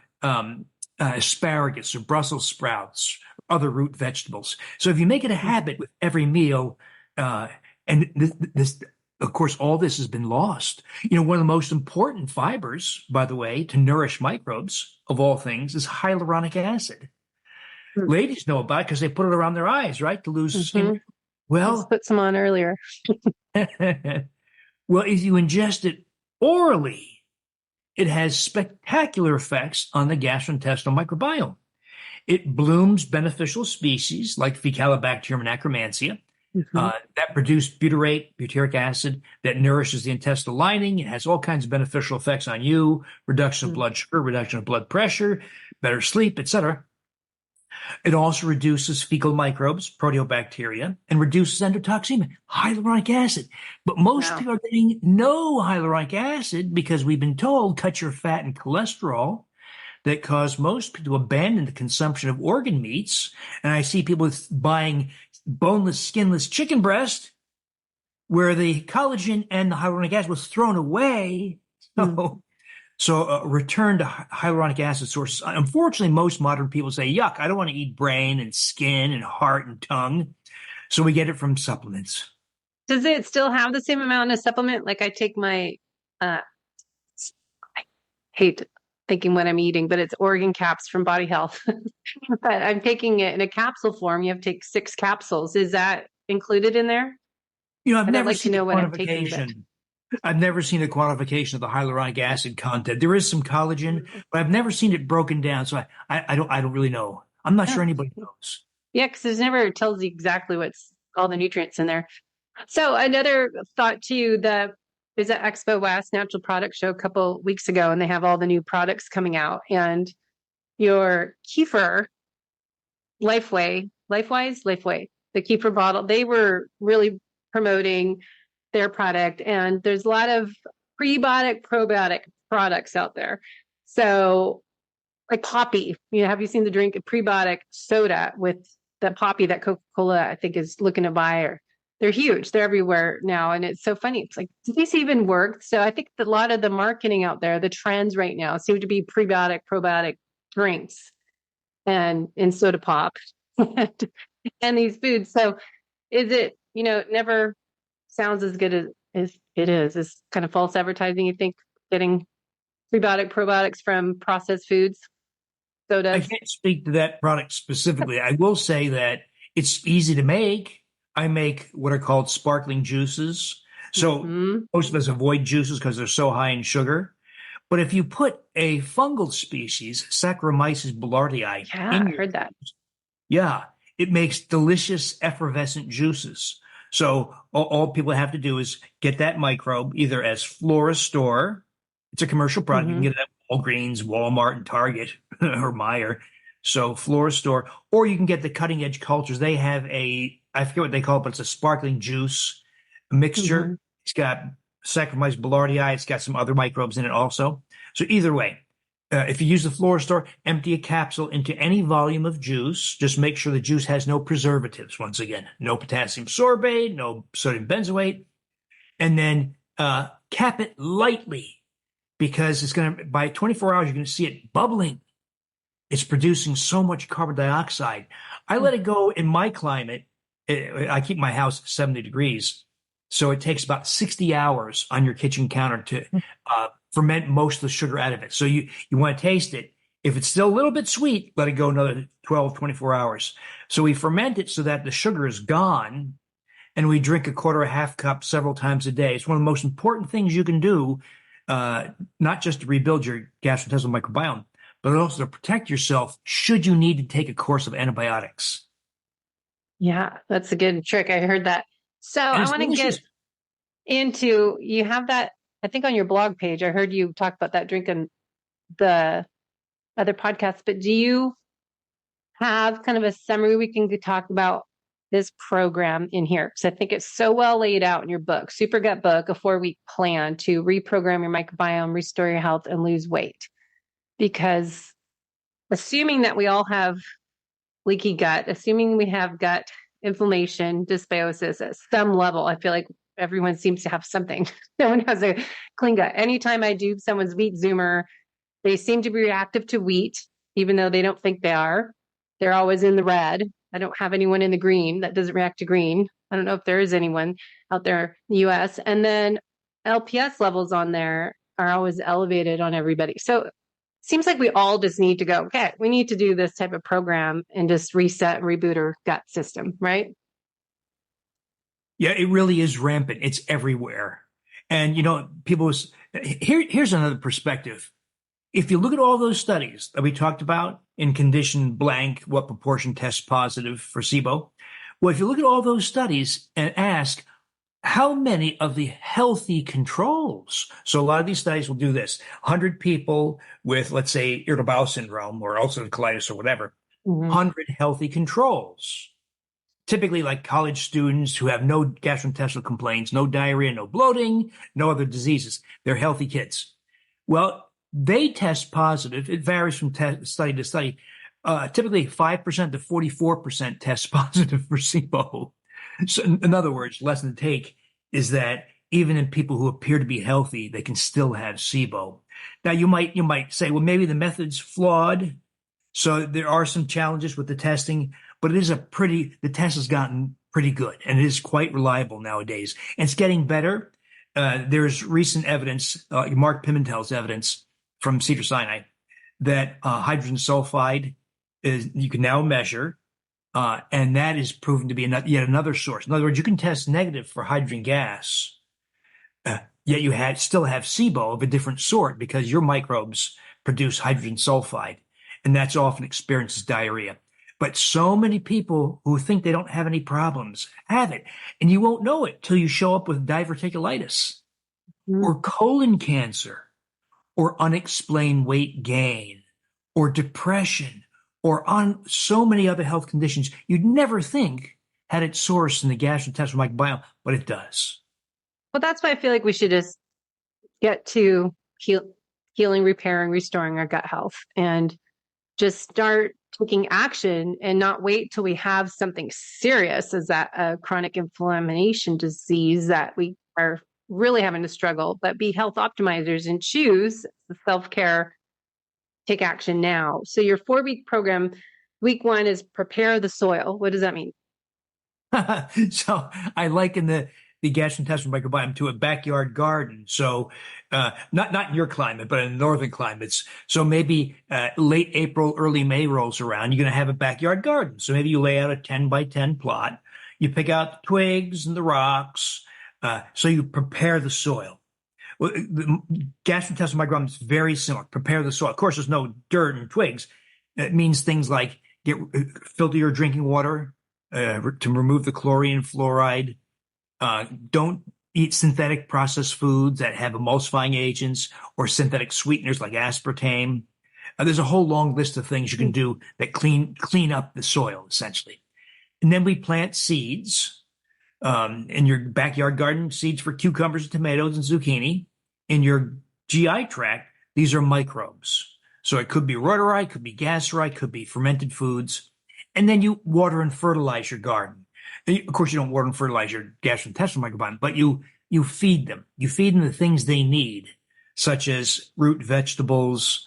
asparagus or Brussels sprouts, other root vegetables. So if you make it a habit with every meal, and this, of course, all this has been lost. You know, one of the most important fibers, by the way, to nourish microbes of all things is hyaluronic acid. Ladies know about it because they put it around their eyes, right, to lose skin. Well, let's put some on earlier. Well, if you ingest it orally, it has spectacular effects on the gastrointestinal microbiome. It blooms beneficial species like Faecalibacterium and Akkermansia that produce butyrate, butyric acid that nourishes the intestinal lining. It has all kinds of beneficial effects on you: reduction of blood sugar, reduction of blood pressure, better sleep, etc. It also reduces fecal microbes, proteobacteria, and reduces endotoxemia, hyaluronic acid. But most people are getting no hyaluronic acid because we've been told cut your fat and cholesterol that cause most people to abandon the consumption of organ meats. And I see people buying boneless, skinless chicken breast where the collagen and the hyaluronic acid was thrown away. So return to hyaluronic acid sources. Unfortunately, most modern people say, yuck, I don't want to eat brain and skin and heart and tongue. So we get it from supplements. Does it still have the same amount of supplement? Like I take my, I hate thinking what I'm eating, but it's organ caps from Body Health. But I'm taking it in a capsule form. You have to take 6 capsules. Is that included in there? You know, I've never seen a quantification. I've never seen a quantification of the hyaluronic acid content. There is some collagen, but I've never seen it broken down. So I don't really know. I'm not sure anybody knows. Yeah, because it never tells you exactly what's all the nutrients in there. So another thought too, is at Expo West Natural Product Show a couple weeks ago, and they have all the new products coming out. And your kefir, Lifeway, the kefir bottle, they were really promoting their product. And there's a lot of prebiotic, probiotic products out there. So like Poppy, have you seen the drink prebiotic soda with the Poppy that Coca-Cola, I think, is looking to buy? Or they're huge. They're everywhere now. And it's so funny. It's like, do these even work? So I think that a lot of the marketing out there, the trends right now seem to be prebiotic, probiotic drinks and in soda pop and these foods. So is it, it never sounds as good as it is. It's kind of false advertising, you think, getting prebiotic, probiotics from processed foods, sodas? I can't speak to that product specifically. I will say that it's easy to make. I make what are called sparkling juices. So most of us avoid juices because they're so high in sugar. But if you put a fungal species, Saccharomyces boulardii, I heard that. Yeah, it makes delicious effervescent juices. So all people have to do is get that microbe either as Floristore. It's a commercial product. You can get it at Walgreens, Walmart, and Target or Meijer. So Floristore, or you can get the cutting edge cultures. They have I forget what they call it, but it's a sparkling juice mixture. It's got Saccharomyces boulardii. It's got some other microbes in it also. So either way, if you use the Floristore, empty a capsule into any volume of juice. Just make sure the juice has no preservatives. Once again, no potassium sorbate, no sodium benzoate, and then cap it lightly, because it's going to, by 24 hours, you're going to see it bubbling. It's producing so much carbon dioxide. I let it go in my climate. I keep my house at 70 degrees. So it takes about 60 hours on your kitchen counter to ferment most of the sugar out of it. So you want to taste it. If it's still a little bit sweet, let it go another 12, 24 hours. So we ferment it so that the sugar is gone, and we drink a half cup several times a day. It's one of the most important things you can do, not just to rebuild your gastrointestinal microbiome, but also to protect yourself should you need to take a course of antibiotics. Yeah, that's a good trick. I heard that. So I want to get into, you have that, I think on your blog page, I heard you talk about that drink in the other podcasts, but do you have kind of a summary we can talk about this program in here? Because I think it's so well laid out in your book, Supergut book, a 4-week plan to reprogram your microbiome, restore your health, and lose weight. Because assuming that we all have leaky gut, assuming we have gut inflammation, dysbiosis at some level, I feel like everyone seems to have something. No one has a clean gut. Anytime I do someone's wheat zoomer, they seem to be reactive to wheat, even though they don't think they are. They're always in the red. I don't have anyone in the green that doesn't react to green. I don't know if there is anyone out there in the US. And then LPS levels on there are always elevated on everybody. So seems like we all just need to go, okay, we need to do this type of program and just reset and reboot our gut system, right? Yeah, it really is rampant. It's everywhere. And, here's another perspective. If you look at all those studies that we talked about in condition blank, what proportion tests positive for SIBO? Well, if you look at all those studies and ask, how many of the healthy controls? So a lot of these studies will do this. 100 people with, let's say, irritable bowel syndrome or ulcerative colitis or whatever, 100 healthy controls. Typically like college students who have no gastrointestinal complaints, no diarrhea, no bloating, no other diseases. They're healthy kids. Well, they test positive. It varies from study to study. Typically 5% to 44% test positive for SIBO. So in other words, lesson to take is that even in people who appear to be healthy, they can still have SIBO. Now you might say, well, maybe the method's flawed. So there are some challenges with the testing, but the test has gotten pretty good, and it is quite reliable nowadays. And it's getting better. There's recent evidence, Mark Pimentel's evidence from Cedars-Sinai, that hydrogen sulfide you can now measure. And that is proven to be yet another source. In other words, you can test negative for hydrogen gas, yet you still have SIBO of a different sort because your microbes produce hydrogen sulfide, and that's often experienced as diarrhea. But so many people who think they don't have any problems have it, and you won't know it till you show up with diverticulitis or colon cancer or unexplained weight gain or depression, or on so many other health conditions you'd never think had its source in the gastrointestinal microbiome, but it does. Well, that's why I feel like we should just get to healing, repairing, restoring our gut health, and just start taking action and not wait till we have something serious, as that chronic inflammation disease that we are really having to struggle, but be health optimizers and choose the self-care, take action now. So your 4-week program, week 1 is prepare the soil. What does that mean? So I liken the gastrointestinal microbiome to a backyard garden. So not in your climate, but in northern climates. So maybe late April, early May rolls around, you're going to have a backyard garden. So maybe you lay out a 10 by 10 plot. You pick out the twigs and the rocks. So you prepare the soil. Well, the gastrointestinal microbiome is very similar. Prepare the soil. Of course, there's no dirt and twigs. It means things like filter your drinking water to remove the chlorine and fluoride. Don't eat synthetic processed foods that have emulsifying agents or synthetic sweeteners like aspartame. There's a whole long list of things you can do that clean up the soil, essentially. And then we plant seeds. In your backyard garden, seeds for cucumbers, tomatoes, and zucchini. In your GI tract, these are microbes. So it could be reuteri, could be gasseri, could be fermented foods. And then you water and fertilize your garden. And of course, you don't water and fertilize your gastrointestinal microbiome, but you feed them. You feed them the things they need, such as root vegetables,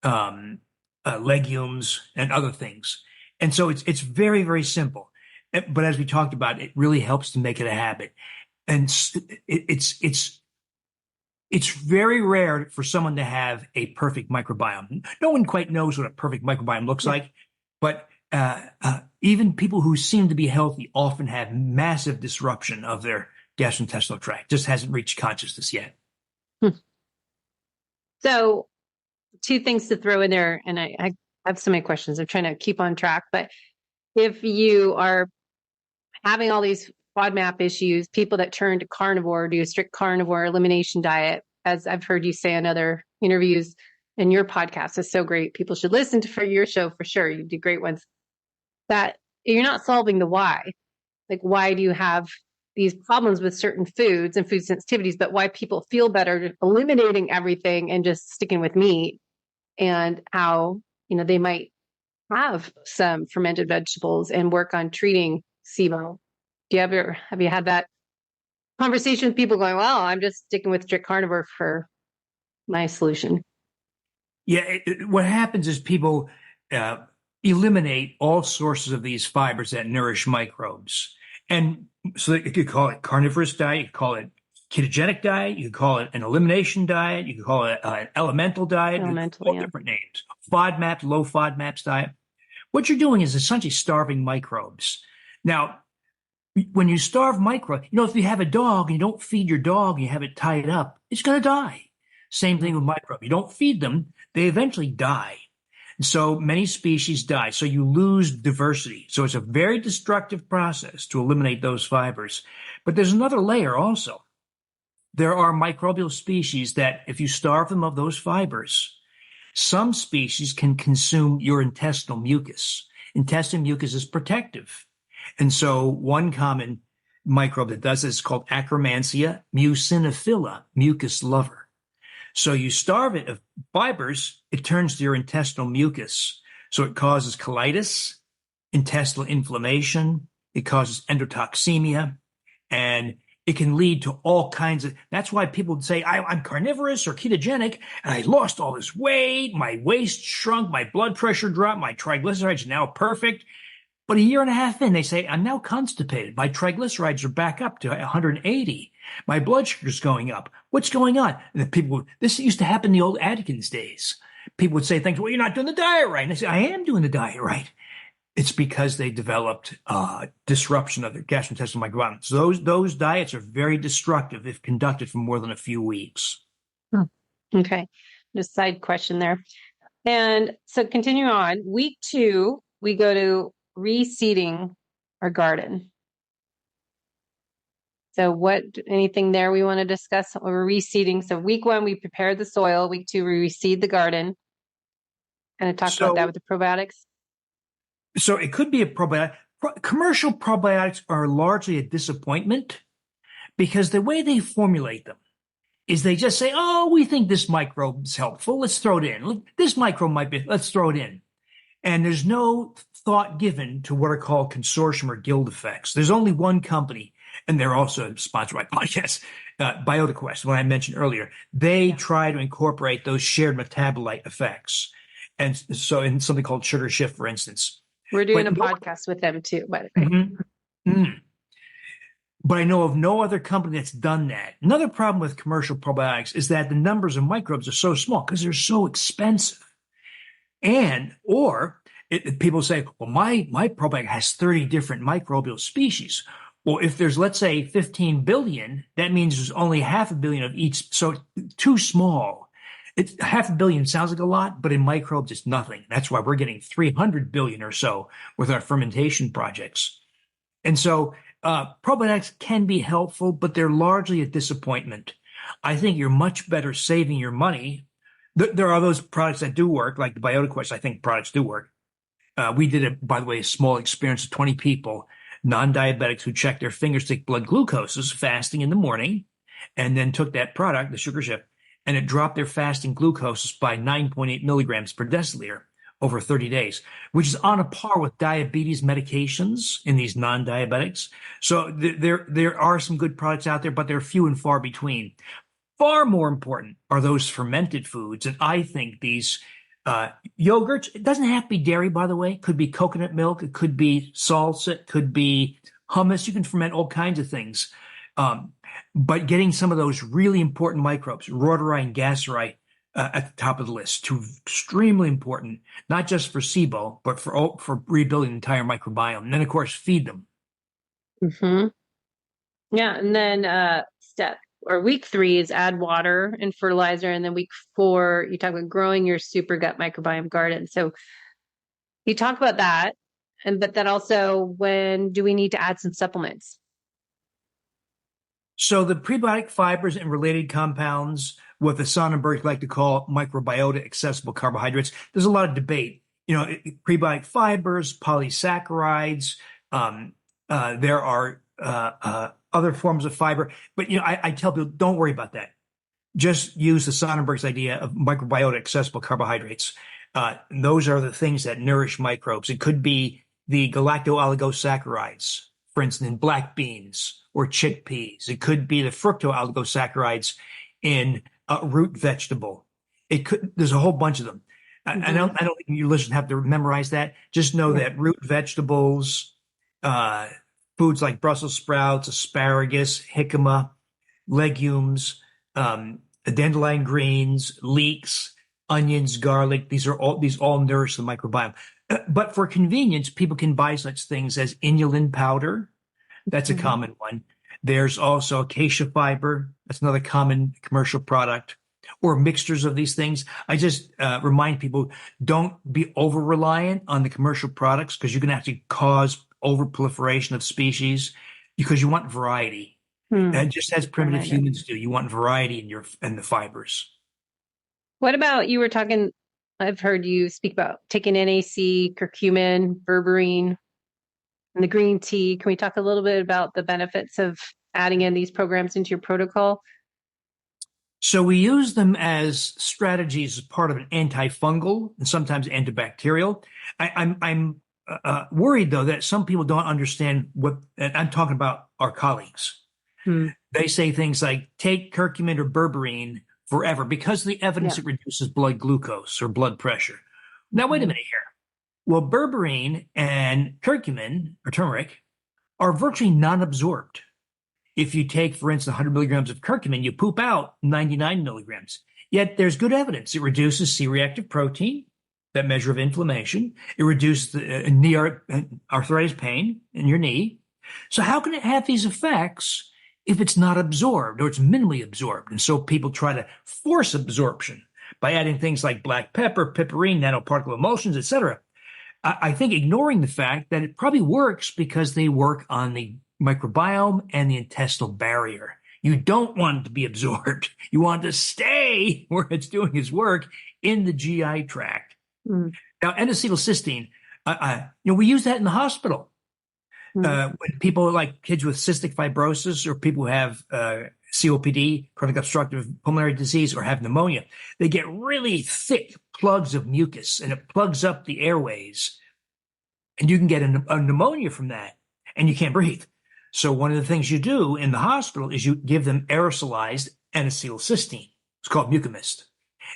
legumes, and other things. And so it's very, very simple. But as we talked about, it really helps to make it a habit. And it's very rare for someone to have a perfect microbiome. No one quite knows what a perfect microbiome looks like, but even people who seem to be healthy often have massive disruption of their gastrointestinal tract. Just hasn't reached consciousness yet. So 2 things to throw in there, and I have so many questions. I'm trying to keep on track, but if you are having all these FODMAP issues, people that turn to carnivore, do a strict carnivore elimination diet, as I've heard you say in other interviews, and your podcast is so great. People should listen to for your show for sure. You do great ones. That you're not solving the why. Like, why do you have these problems with certain foods and food sensitivities, but why people feel better eliminating everything and just sticking with meat, and how, they might have some fermented vegetables and work on treating SIBO. Have you had that conversation with people going, well, I'm just sticking with strict carnivore for my solution? Yeah, what happens is people eliminate all sources of these fibers that nourish microbes. And so you could call it carnivorous diet, you could call it ketogenic diet, you could call it an elimination diet, you could call it an elemental diet, all different names. FODMAP, low FODMAPs diet. What you're doing is essentially starving microbes. Now, when you starve microbes, if you have a dog and you don't feed your dog and you have it tied up, it's going to die. Same thing with microbes. You don't feed them, they eventually die. And so many species die. So you lose diversity. So it's a very destructive process to eliminate those fibers. But there's another layer also. There are microbial species that if you starve them of those fibers, some species can consume your intestinal mucus. Intestinal mucus is protective. And so one common microbe that does this is called Akkermansia muciniphila, mucus lover. So you starve it of fibers, it turns to your intestinal mucus. So it causes colitis, intestinal inflammation, it causes endotoxemia, and it can lead to all kinds of, that's why people say, I'm carnivorous or ketogenic, and I lost all this weight, my waist shrunk, my blood pressure dropped, my triglycerides are now perfect. But a year and a half in, they say, I'm now constipated. My triglycerides are back up to 180. My blood sugar's going up. What's going on? And the people, this used to happen in the old Atkins days. People would say things, well, you're not doing the diet right. And I say, I am doing the diet right. It's because they developed disruption of their gastrointestinal microbiome. So those diets are very destructive if conducted for more than a few weeks. Okay. Just side question there. And so continuing on, week 2, we go to reseeding our garden. So anything there we want to discuss? We're reseeding. So week 1, we prepared the soil. Week 2, we reseed the garden. Kind of talk about that with the probiotics. So it could be a probiotic. Commercial probiotics are largely a disappointment because the way they formulate them is they just say, oh, we think this microbe is helpful. Let's throw it in. This microbe might be, let's throw it in. And there's no thought given to what are called consortium or guild effects. There's only one company, and they're also sponsored by podcasts, BioTeQuest, what I mentioned earlier. They try to incorporate those shared metabolite effects. And so in something called Sugar Shift, for instance. We're doing a podcast with them too, by the way. Mm-hmm. But I know of no other company that's done that. Another problem with commercial probiotics is that the numbers of microbes are so small because they're so expensive. People say, well, my probiotic has 30 different microbial species. Well, if there's, let's say, 15 billion, that means there's only 500 million of each. So too small. It's 500 million sounds like a lot, but in microbes, it's nothing. That's why we're getting 300 billion or so with our fermentation projects. And so probiotics can be helpful, but they're largely a disappointment. I think you're much better saving your money. There are those products that do work, like the BioTeQuest. I think products do work. We did, by the way, a small experience of 20 people, non-diabetics who checked their finger stick blood glucoses fasting in the morning, and then took that product, the Sugar Shift, and it dropped their fasting glucoses by 9.8 milligrams per deciliter over 30 days, which is on a par with diabetes medications in these non-diabetics. So there are some good products out there, but they're few and far between. Far more important are those fermented foods. And I think these yogurts, it doesn't have to be dairy, by the way. It could be coconut milk. It could be salsa. It could be hummus. You can ferment all kinds of things. But getting some of those really important microbes, Reuteri and Gaceri, at the top of the list, extremely important, not just for SIBO, but for rebuilding the entire microbiome. And then, of course, feed them. Mm-hmm. Yeah. And then week 3 is add water and fertilizer. And then week 4, you talk about growing your Supergut microbiome garden. So you talk about that. But then also, when do we need to add some supplements? So the prebiotic fibers and related compounds, what the Sonnenbergs like to call microbiota accessible carbohydrates, there's a lot of debate. Prebiotic fibers, polysaccharides, there are other forms of fiber. But, I tell people, don't worry about that. Just use the Sonnenberg's idea of microbiota accessible carbohydrates. Those are the things that nourish microbes. It could be the galacto-oligosaccharides, for instance, in black beans or chickpeas. It could be the fructo-oligosaccharides in a root vegetable. There's a whole bunch of them. Mm-hmm. I don't think you listeners have to memorize that. Just know that root vegetables, foods like Brussels sprouts, asparagus, jicama, legumes, dandelion greens, leeks, onions, garlic. These all nourish the microbiome. But for convenience, people can buy such things as inulin powder. That's a common one. There's also acacia fiber. That's another common commercial product, or mixtures of these things. I just remind people, don't be over-reliant on the commercial products, because you can actually cause overproliferation of species, because you want variety. And just as primitive humans do, you want variety in the fibers. What about, you were talking, I've heard you speak about taking NAC, curcumin, berberine, and the green tea. Can we talk a little bit about the benefits of adding in these programs into your protocol? So we use them as strategies as part of an antifungal and sometimes antibacterial. I'm worried, though, that some people don't understand and I'm talking about our colleagues. They say things like, take curcumin or berberine forever because of the evidence it reduces blood glucose or blood pressure. Now, wait a minute here. Well, berberine and curcumin or turmeric are virtually non-absorbed. If you take, for instance, 100 milligrams of curcumin, you poop out 99 milligrams. Yet there's good evidence. It reduces C-reactive protein, that measure of inflammation. It reduces the knee arthritis pain in your knee. So how can it have these effects if it's not absorbed or it's minimally absorbed? And so people try to force absorption by adding things like black pepper, piperine, nanoparticle emulsions, etc. I think ignoring the fact that it probably works because they work on the microbiome and the intestinal barrier. You don't want it to be absorbed. You want it to stay where it's doing its work in the GI tract. Now, N-acetylcysteine, we use that in the hospital. When people, like kids with cystic fibrosis or people who have COPD, chronic obstructive pulmonary disease, or have pneumonia, they get really thick plugs of mucus, and it plugs up the airways. And you can get a pneumonia from that, and you can't breathe. So one of the things you do in the hospital is you give them aerosolized N-acetylcysteine. It's called Mucomyst.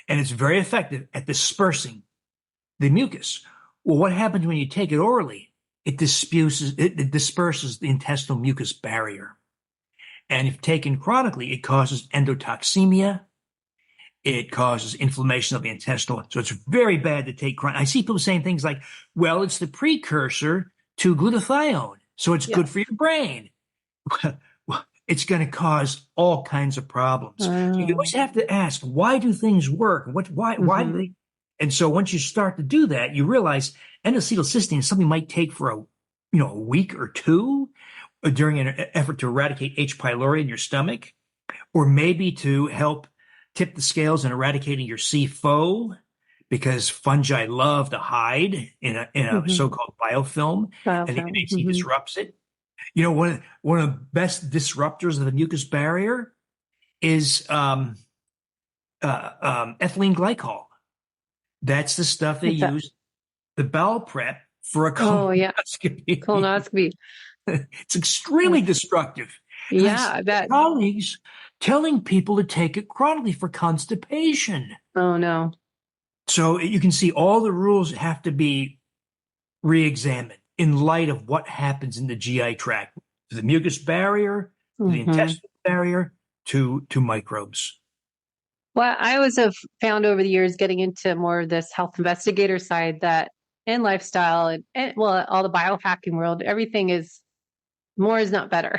And it's very effective at dispersing the mucus. Well, what happens when you take it orally? It disperses the intestinal mucus barrier. And if taken chronically, it causes endotoxemia. It causes inflammation of the intestinal. So it's very bad to take chronically. I see people saying things like, well, it's the precursor to glutathione, so it's good for your brain. Well, it's going to cause all kinds of problems. So you always have to ask, why do things work? Why do they? And so once you start to do that, you realize N-acetylcysteine is something you might take for a week or two during an effort to eradicate H. pylori in your stomach, or maybe to help tip the scales in eradicating your CFO, because fungi love to hide in a so-called biofilm, and the NAC disrupts it. You know, one of the best disruptors of the mucus barrier is ethylene glycol. That's the stuff they use, the bowel prep for a colonoscopy. Colonoscopy. It's extremely destructive. Yeah, that colleagues telling people to take it chronically for constipation. Oh no. So you can see all the rules have to be re-examined in light of what happens in the GI tract, to the mucus barrier, to the intestinal barrier, to microbes. Well, I always have found over the years, getting into more of this health investigator side, that in lifestyle and all the biohacking world, everything is more is not better.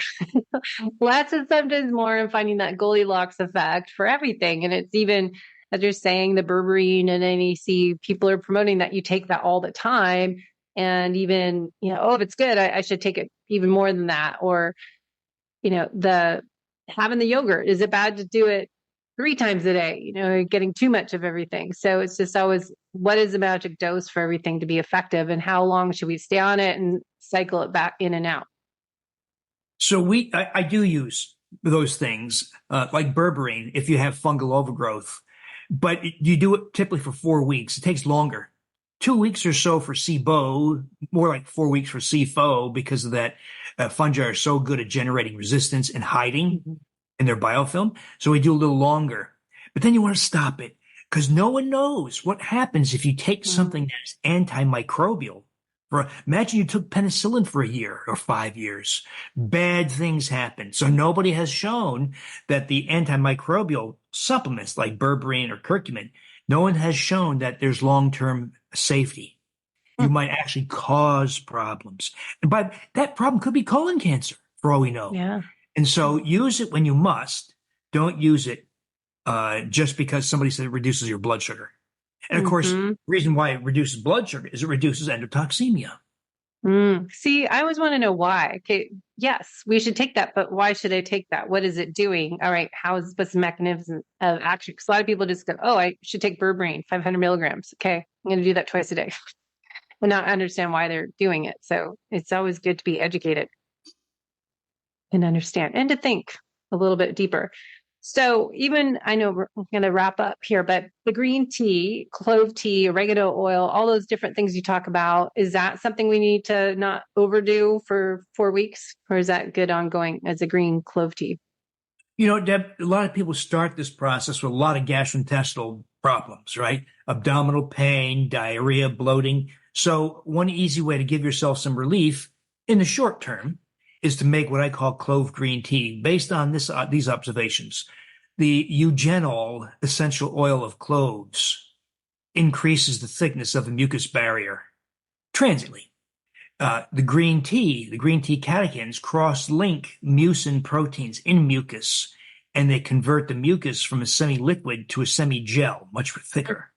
Less is sometimes more, and finding that Goldilocks effect for everything. And it's even, as you're saying, the berberine and NAC, people are promoting that you take that all the time. And even, if it's good, I should take it even more than that. Or, having the yogurt, is it bad to do it 3 times a day? Getting too much of everything. So it's just always, what is the magic dose for everything to be effective, and how long should we stay on it and cycle it back in and out? So I do use those things, like berberine, if you have fungal overgrowth, but you do it typically for 4 weeks. It takes longer, 2 weeks or so for SIBO, more like 4 weeks for CFO, because of that fungi are so good at generating resistance and hiding in their biofilm. So we do a little longer, but then you want to stop it, because no one knows what happens if you take something that's antimicrobial. Imagine you took penicillin for a year or 5 years. Bad things happen. So nobody has shown that the antimicrobial supplements like berberine or curcumin, no one has shown that there's long-term safety. You might actually cause problems. And by that problem could be colon cancer, for all we know. Yeah. And so use it when you must. Don't use it just because somebody said it reduces your blood sugar. And of course, the reason why it reduces blood sugar is it reduces endotoxemia. See, I always want to know why. Okay, yes, we should take that, but why should I take that? What is it doing? All right, what's the mechanism of action? Because a lot of people just go, oh, I should take berberine, 500 milligrams. Okay, I'm going to do that twice a day, and not understand why they're doing it. So it's always good to be educated and understand, and to think a little bit deeper. So even, I know we're going to wrap up here, but the green tea, clove tea, oregano oil, all those different things you talk about, is that something we need to not overdo for 4 weeks? Or is that good ongoing as a green clove tea? Deb, a lot of people start this process with a lot of gastrointestinal problems, right? Abdominal pain, diarrhea, bloating. So one easy way to give yourself some relief in the short term is to make what I call clove green tea, based on these observations. The eugenol essential oil of cloves increases the thickness of the mucus barrier transiently. The green tea catechins cross-link mucin proteins in mucus, and they convert the mucus from a semi-liquid to a semi-gel, much thicker.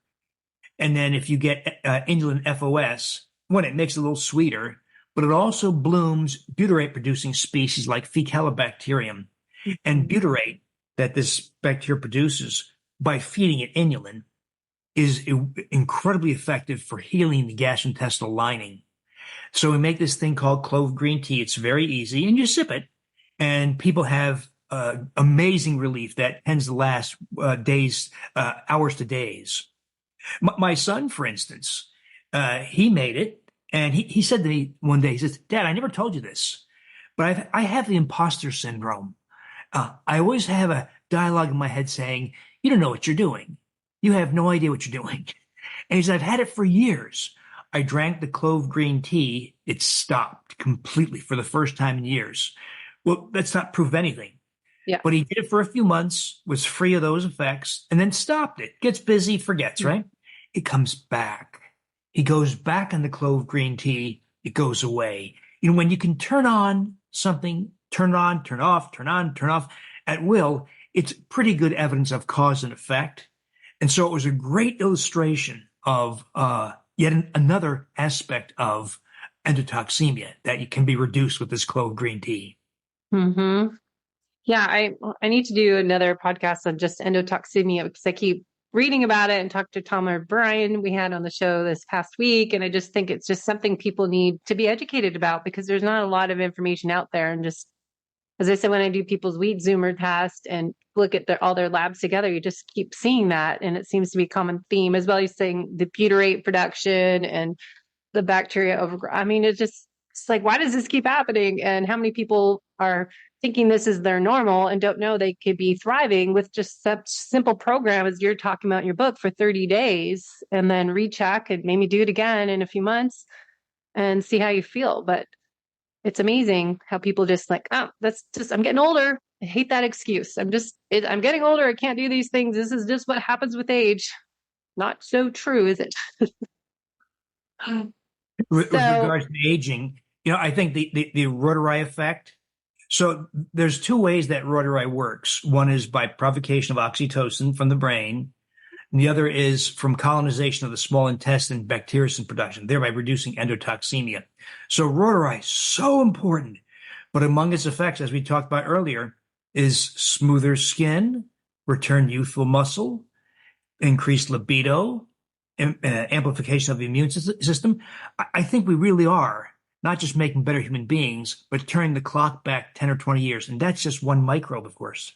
And then if you get indolent FOS, it makes it a little sweeter, but it also blooms butyrate-producing species like Faecalibacterium. And butyrate that this bacteria produces by feeding it inulin is incredibly effective for healing the gastrointestinal lining. So we make this thing called clove green tea. It's very easy, and you sip it, and people have amazing relief that tends to last days, hours to days. My son, for instance, he made it, and he said to me one day, he says, "Dad, I never told you this, but I have the imposter syndrome. I always have a dialogue in my head saying, 'You don't know what you're doing. You have no idea what you're doing.'" And he said, "I've had it for years. I drank the clove green tea. It stopped completely for the first time in years." Well, that's not proof of anything. Yeah. But he did it for a few months, was free of those effects, and then stopped it. Gets busy, forgets, right? It comes back. He goes back on the clove green tea. It goes away. You know, when you can turn on something, turn it on, turn off, turn on, turn off at will, it's pretty good evidence of cause and effect. And so it was a great illustration of yet another aspect of endotoxemia that can be reduced with this clove green tea. Mm-hmm. Yeah, I need to do another podcast on just endotoxemia because I keep reading about it and talked to Tom or Brian we had on the show this past week. And I just think it's just something people need to be educated about because there's not a lot of information out there. And just, as I said, when I do people's wheat zoomer test and look at all their labs together, you just keep seeing that. And it seems to be a common theme, as well as saying the butyrate production and the bacteria overgrowth. I mean, it's like, why does this keep happening? And how many people are thinking this is their normal and don't know they could be thriving with just such simple program as you're talking about in your book for 30 days and then recheck and maybe do it again in a few months and see how you feel. But it's amazing how people just like, oh, I'm getting older. I hate that excuse. I'm getting older. I can't do these things. This is just what happens with age. Not so true, is it? With regards to aging, I think the Rotary effect. So there's two ways that Rotary works. One is by provocation of oxytocin from the brain. And the other is from colonization of the small intestine, bacteriocin production, thereby reducing endotoxemia. So Rotary is so important. But among its effects, as we talked about earlier, is smoother skin, return youthful muscle, increased libido, amplification of the immune system. I think we really are not just making better human beings, but turning the clock back 10 or 20 years. And that's just one microbe, of course.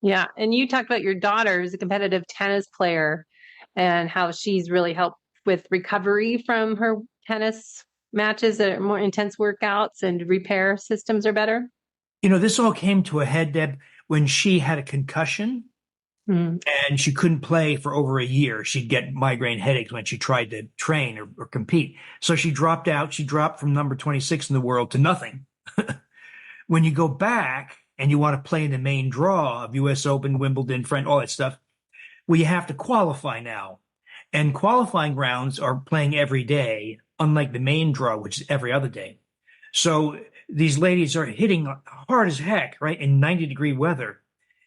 Yeah. And you talked about your daughter as a competitive tennis player and how she's really helped with recovery from her tennis matches that are more intense workouts and repair systems are better. This all came to a head, Deb, when she had a concussion. And she couldn't play for over a year. She'd get migraine headaches when she tried to train or compete. So she dropped out. She dropped from number 26 in the world to nothing. When you go back and you want to play in the main draw of US Open, Wimbledon, French, all that stuff, well, you have to qualify now. And qualifying rounds are playing every day, unlike the main draw, which is every other day. So these ladies are hitting hard as heck, right, in 90-degree weather.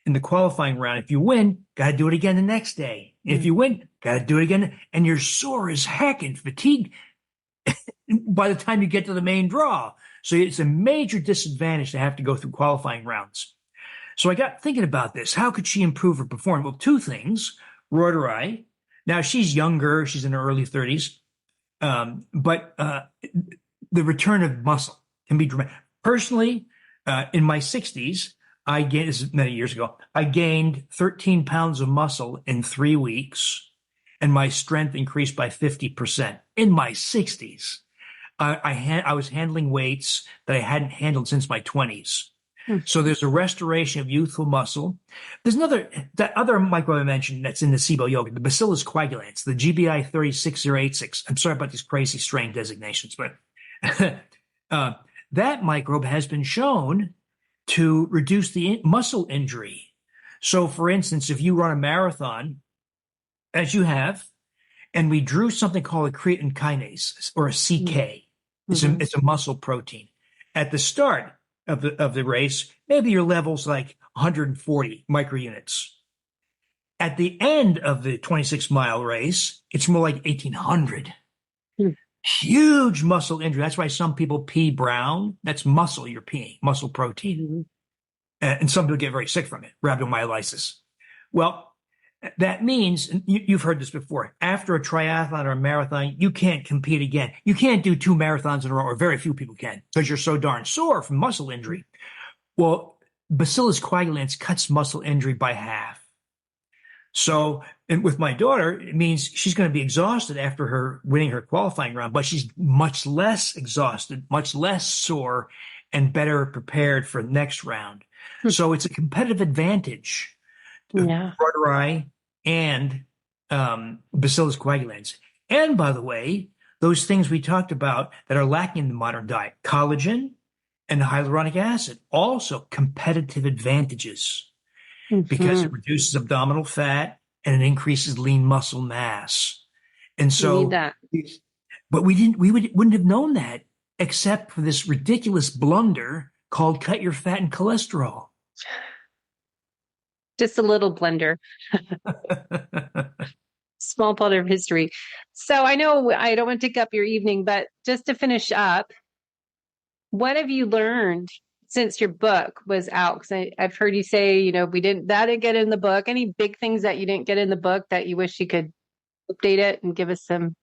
In the qualifying round, if you win, got to do it again the next day. If you win, got to do it again. And you're sore as heck and fatigued by the time you get to the main draw. So it's a major disadvantage to have to go through qualifying rounds. So I got thinking about this. How could she improve her performance? Well, two things. Rotary. Now, she's younger. She's in her early 30s. But the return of muscle can be dramatic. Personally, in my 60s, this is many years ago, I gained 13 pounds of muscle in 3 weeks, and my strength increased by 50% in my 60s. I was handling weights that I hadn't handled since my 20s. So there's a restoration of youthful muscle. There's that other microbe I mentioned that's in the SIBO yogurt, the Bacillus coagulans, the GBI 36086. I'm sorry about these crazy strain designations, but that microbe has been shown to reduce the muscle injury. So, for instance, if you run a marathon, as you have, and we drew something called a creatine kinase or a CK, it's a muscle protein. At the start of the race, maybe your level's like 140 microunits. At the end of the 26-mile race, it's more like 1,800. Huge muscle injury. That's why some people pee brown. That's muscle you're peeing, muscle protein. And some people get very sick from it, rhabdomyolysis. Well, that means, and you've heard this before, after a triathlon or a marathon, you can't compete again. You can't do 2 marathons in a row, or very few people can, because you're so darn sore from muscle injury. Well, Bacillus coagulans cuts muscle injury by half. So, and with my daughter, it means she's going to be exhausted after her winning her qualifying round, but she's much less exhausted, much less sore, and better prepared for the next round. So it's a competitive advantage. Yeah. Reuteri and Bacillus coagulans. And by the way, those things we talked about that are lacking in the modern diet, collagen and hyaluronic acid, also competitive advantages because it reduces abdominal fat and it increases lean muscle mass. And so, you need that. But wouldn't have known that except for this ridiculous blunder called cut your fat and cholesterol. Just a little blender. Small part of history. So I know I don't want to take up your evening, but just to finish up, what have you learned since your book was out? Because I've heard you say, that didn't get in the book. Any big things that you didn't get in the book that you wish you could update it and give us some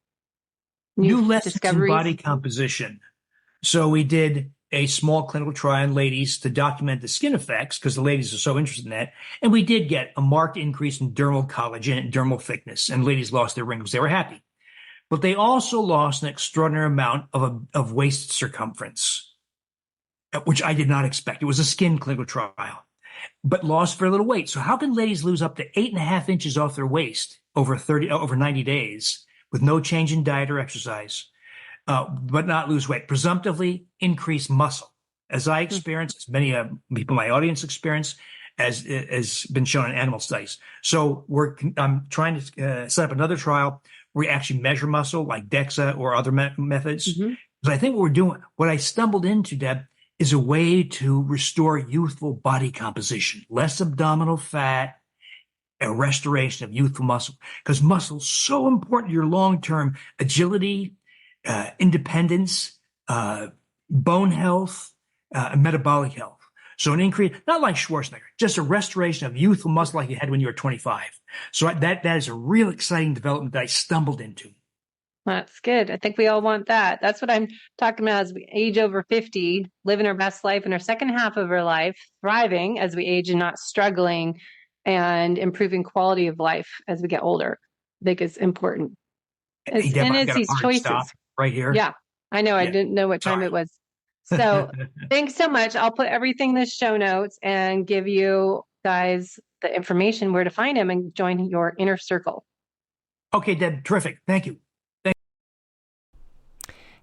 new lessons discoveries? in body composition. So we did a small clinical trial in ladies to document the skin effects because the ladies are so interested in that. And we did get a marked increase in dermal collagen and dermal thickness, and ladies lost their wrinkles. They were happy. But they also lost an extraordinary amount of waist circumference, which I did not expect. It was a skin clinical trial, but lost very little weight. So how can ladies lose up to 8.5 inches off their waist over 90 days with no change in diet or exercise? But not lose weight, presumptively increase muscle. As I experience, as many people in my audience experience, as has been shown in animal studies. So I'm trying to set up another trial where we actually measure muscle like DEXA or other methods. But I think what I stumbled into, Deb, is a way to restore youthful body composition, less abdominal fat, a restoration of youthful muscle, because muscle is so important to your long-term agility, independence, bone health, and metabolic health. So an increase, not like Schwarzenegger, just a restoration of youthful muscle like you had when you were 25. So that is a real exciting development that I stumbled into. That's good. I think we all want that. That's what I'm talking about as we age over 50, living our best life in our second half of our life, thriving as we age and not struggling, and improving quality of life as we get older. I think it's important. Hey, Deb, And I've it's got a these hard choices. stop right here. Yeah, I know. Yeah. I didn't know what time Sorry. it was. So thanks so much. I'll put everything in the show notes and give you guys the information where to find him and join your inner circle. Okay, Deb, terrific. Thank you.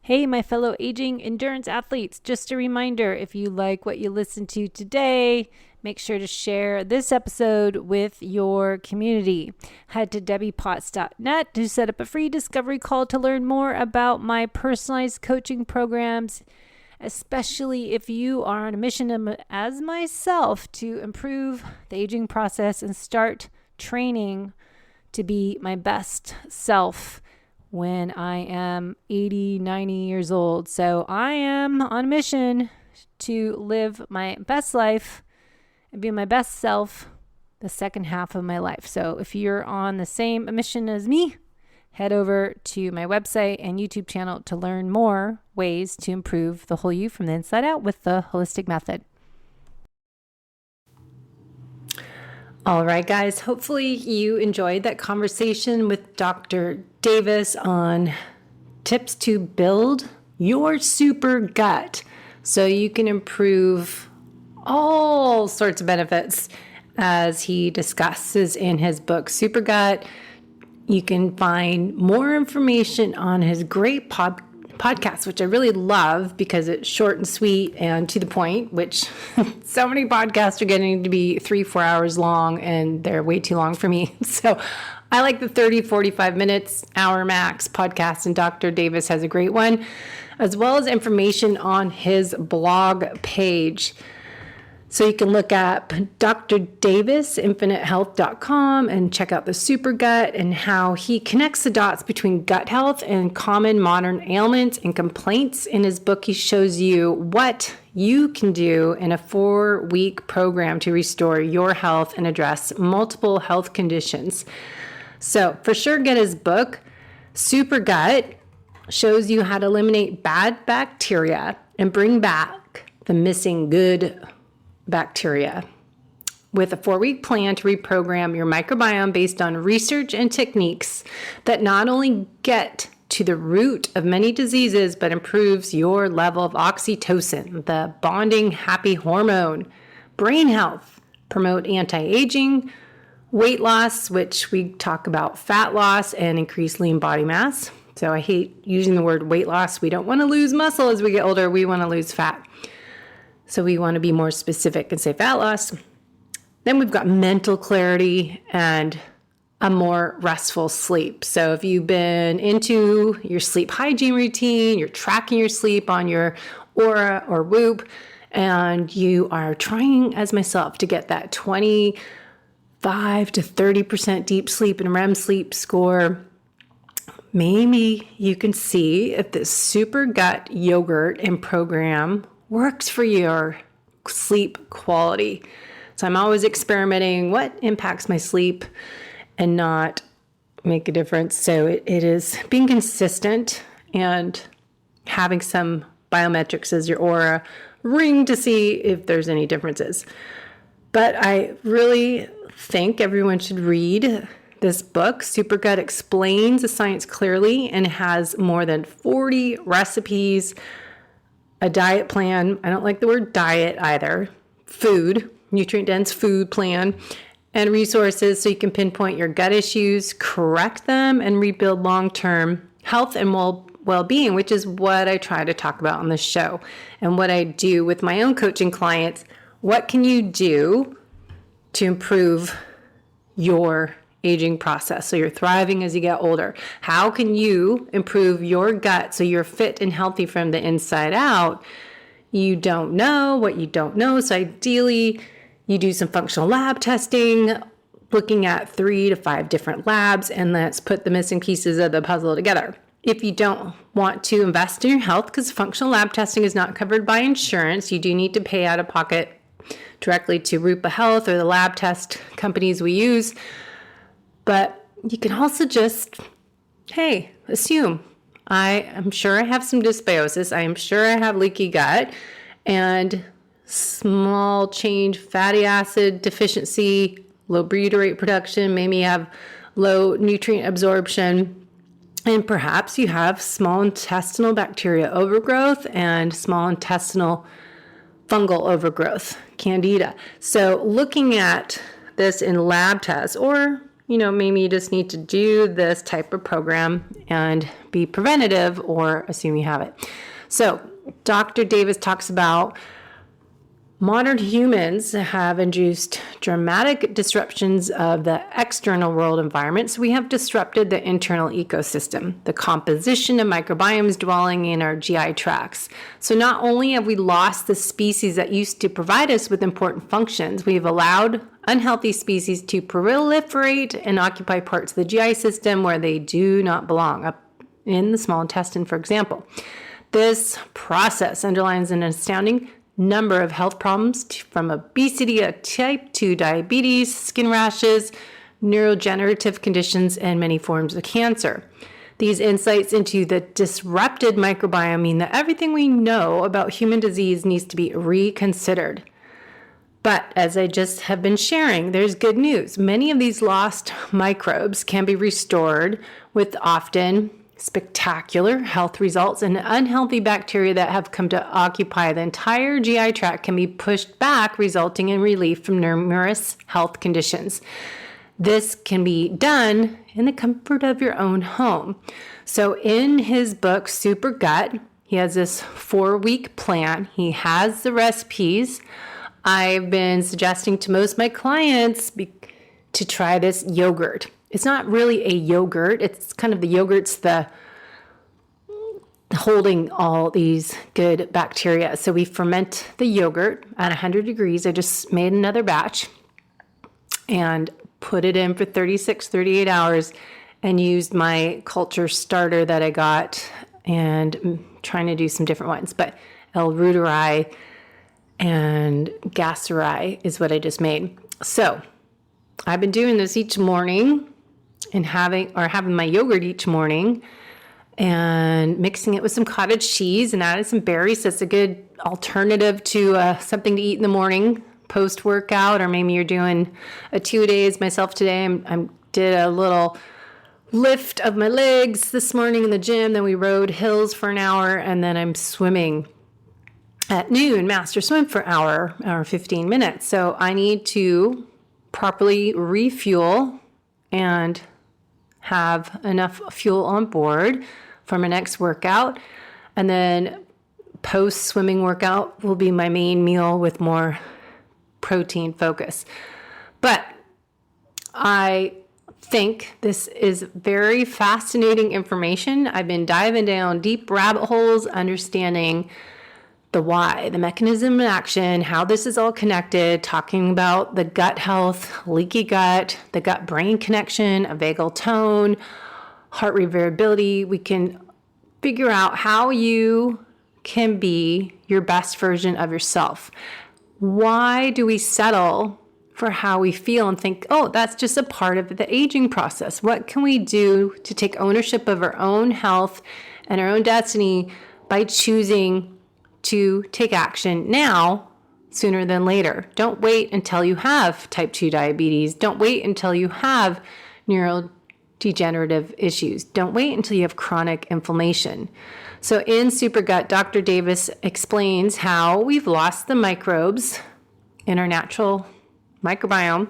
Hey, my fellow aging endurance athletes, just a reminder, if you like what you listened to today, make sure to share this episode with your community. Head to debbiepotts.net to set up a free discovery call to learn more about my personalized coaching programs, especially if you are on a mission as myself to improve the aging process and start training to be my best self when I am 80, 90 years old. So I am on a mission to live my best life and be my best self the second half of my life. So if you're on the same mission as me, head over to my website and YouTube channel to learn more ways to improve the whole you from the inside out with the holistic method. All right, guys, hopefully you enjoyed that conversation with Dr. Davis on tips to build your super gut so you can improve all sorts of benefits as he discusses in his book, Supergut. You can find more information on his great podcast, which I really love because it's short and sweet and to the point, which so many podcasts are getting to be 3-4 hours long and they're way too long for me. So I like the 30, 45 minutes, hour max podcast, and Dr. Davis has a great one, as well as information on his blog page. So you can look up Dr. Davis, infinitehealth.com, and check out the Supergut and how he connects the dots between gut health and common modern ailments and complaints. In his book, he shows you what you can do in a 4-week program to restore your health and address multiple health conditions. So for sure, get his book. Supergut shows you how to eliminate bad bacteria and bring back the missing good bacteria with a 4-week plan to reprogram your microbiome based on research and techniques that not only get to the root of many diseases, but improves your level of oxytocin, the bonding happy hormone, brain health, promote anti-aging, weight loss, which we talk about fat loss and increased lean body mass. So I hate using the word weight loss. We don't want to lose muscle as we get older. We want to lose fat. So we want to be more specific and say fat loss. Then we've got mental clarity and a more restful sleep. So if you've been into your sleep hygiene routine, you're tracking your sleep on your Aura or Whoop, and you are trying, as myself, to get that 25 to 30% deep sleep and REM sleep score, maybe you can see if this Supergut yogurt and program works for your sleep quality. So I'm always experimenting what impacts my sleep and not make a difference. So it is being consistent and having some biometrics as your Aura ring to see if there's any differences. But I really think everyone should read this book. Supergut explains the science clearly and has more than 40 recipes, a diet plan. I don't like the word diet either. Food, nutrient-dense food plan, and resources so you can pinpoint your gut issues, correct them, and rebuild long-term health and well-being, which is what I try to talk about on this show and what I do with my own coaching clients. What can you do to improve your aging process so you're thriving as you get older? How can you improve your gut so you're fit and healthy from the inside out? You don't know what you don't know, so ideally you do some functional lab testing, looking at 3 to 5 different labs, and let's put the missing pieces of the puzzle together. If you don't want to invest in your health, because functional lab testing is not covered by insurance, you do need to pay out of pocket directly to Rupa Health or the lab test companies we use. But you can also just, assume. I am sure I have some dysbiosis. I am sure I have leaky gut and small change fatty acid deficiency, low butyrate production, maybe you have low nutrient absorption, and perhaps you have small intestinal bacteria overgrowth and small intestinal fungal overgrowth, candida. So looking at this in lab tests, or maybe you just need to do this type of program and be preventative or assume you have it. So Dr. Davis talks about modern humans have induced dramatic disruptions of the external world environment. So we have disrupted the internal ecosystem, the composition of microbiomes dwelling in our GI tracts. So not only have we lost the species that used to provide us with important functions, we've allowed unhealthy species to proliferate and occupy parts of the GI system where they do not belong, up in the small intestine, for example. This process underlines an astounding number of health problems from obesity to type 2 diabetes, skin rashes, neurodegenerative conditions, and many forms of cancer. These insights into the disrupted microbiome mean that everything we know about human disease needs to be reconsidered. But as I just have been sharing, there's good news. Many of these lost microbes can be restored with often spectacular health results, and unhealthy bacteria that have come to occupy the entire GI tract can be pushed back, resulting in relief from numerous health conditions. This can be done in the comfort of your own home. So in his book, Supergut, he has this 4-week plan. He has the recipes. I've been suggesting to most of my clients to try this yogurt. It's not really a yogurt. It's kind of the yogurt's the holding all these good bacteria. So we ferment the yogurt at 100 degrees. I just made another batch and put it in for 38 hours and used my culture starter that I got, and I'm trying to do some different ones. But L-reuteri and Gasseri is what I just made. So I've been doing this each morning and having my yogurt each morning and mixing it with some cottage cheese and adding some berries. So it's a good alternative to something to eat in the morning post-workout, or maybe you're doing a 2 days. Myself today, I did a little lift of my legs this morning in the gym. Then we rode hills for an hour, and then I'm swimming at noon, master swim for an hour 15 minutes. So I need to properly refuel and have enough fuel on board for my next workout. And then post-swimming workout will be my main meal with more protein focus. But I think this is very fascinating information. I've been diving down deep rabbit holes, understanding the why, the mechanism in action, how this is all connected, talking about the gut health, leaky gut, the gut-brain connection, a vagal tone, heart rate variability. We can figure out how you can be your best version of yourself. Why do we settle for how we feel and think, oh, that's just a part of the aging process? What can we do to take ownership of our own health and our own destiny by choosing to take action now sooner than later? Don't wait until you have type 2 diabetes. Don't wait until you have neurodegenerative issues. Don't wait until you have chronic inflammation. So in Supergut, Dr. Davis explains how we've lost the microbes in our natural microbiome,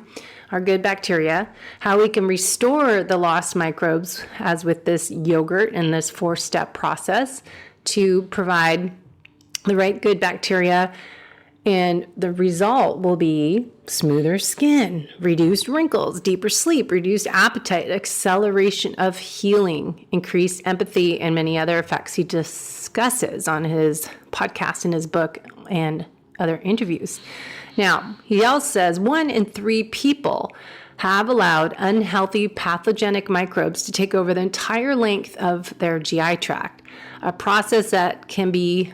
our good bacteria, how we can restore the lost microbes, as with this yogurt and this 4-step process, to provide the right good bacteria, and the result will be smoother skin, reduced wrinkles, deeper sleep, reduced appetite, acceleration of healing, increased empathy, and many other effects he discusses on his podcast and his book and other interviews. Now, he also says 1 in 3 people have allowed unhealthy pathogenic microbes to take over the entire length of their GI tract, a process that can be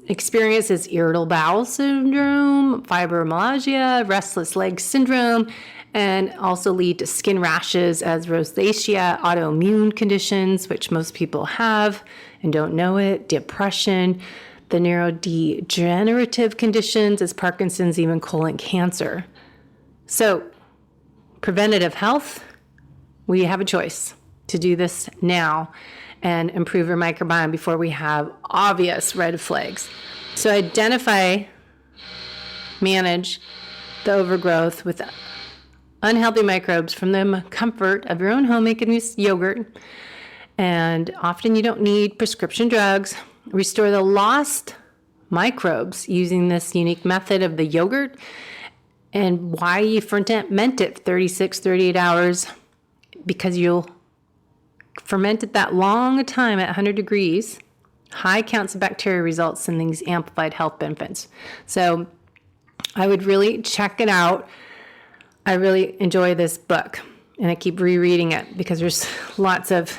experienced as irritable bowel syndrome, fibromyalgia, restless leg syndrome, and also lead to skin rashes as rosacea, autoimmune conditions, which most people have and don't know it, depression, the neurodegenerative conditions as Parkinson's, even colon cancer. So preventative health, we have a choice to do this now and improve your microbiome before we have obvious red flags. So identify, manage the overgrowth with unhealthy microbes from the comfort of your own home, making this yogurt. And often you don't need prescription drugs. Restore the lost microbes using this unique method of the yogurt, and why you ferment it 36, 38 hours, because you'll ferment it that long a time at 100 degrees, high counts of bacteria results in these amplified health benefits. So I would really check it out. I really enjoy this book, and I keep rereading it because there's lots of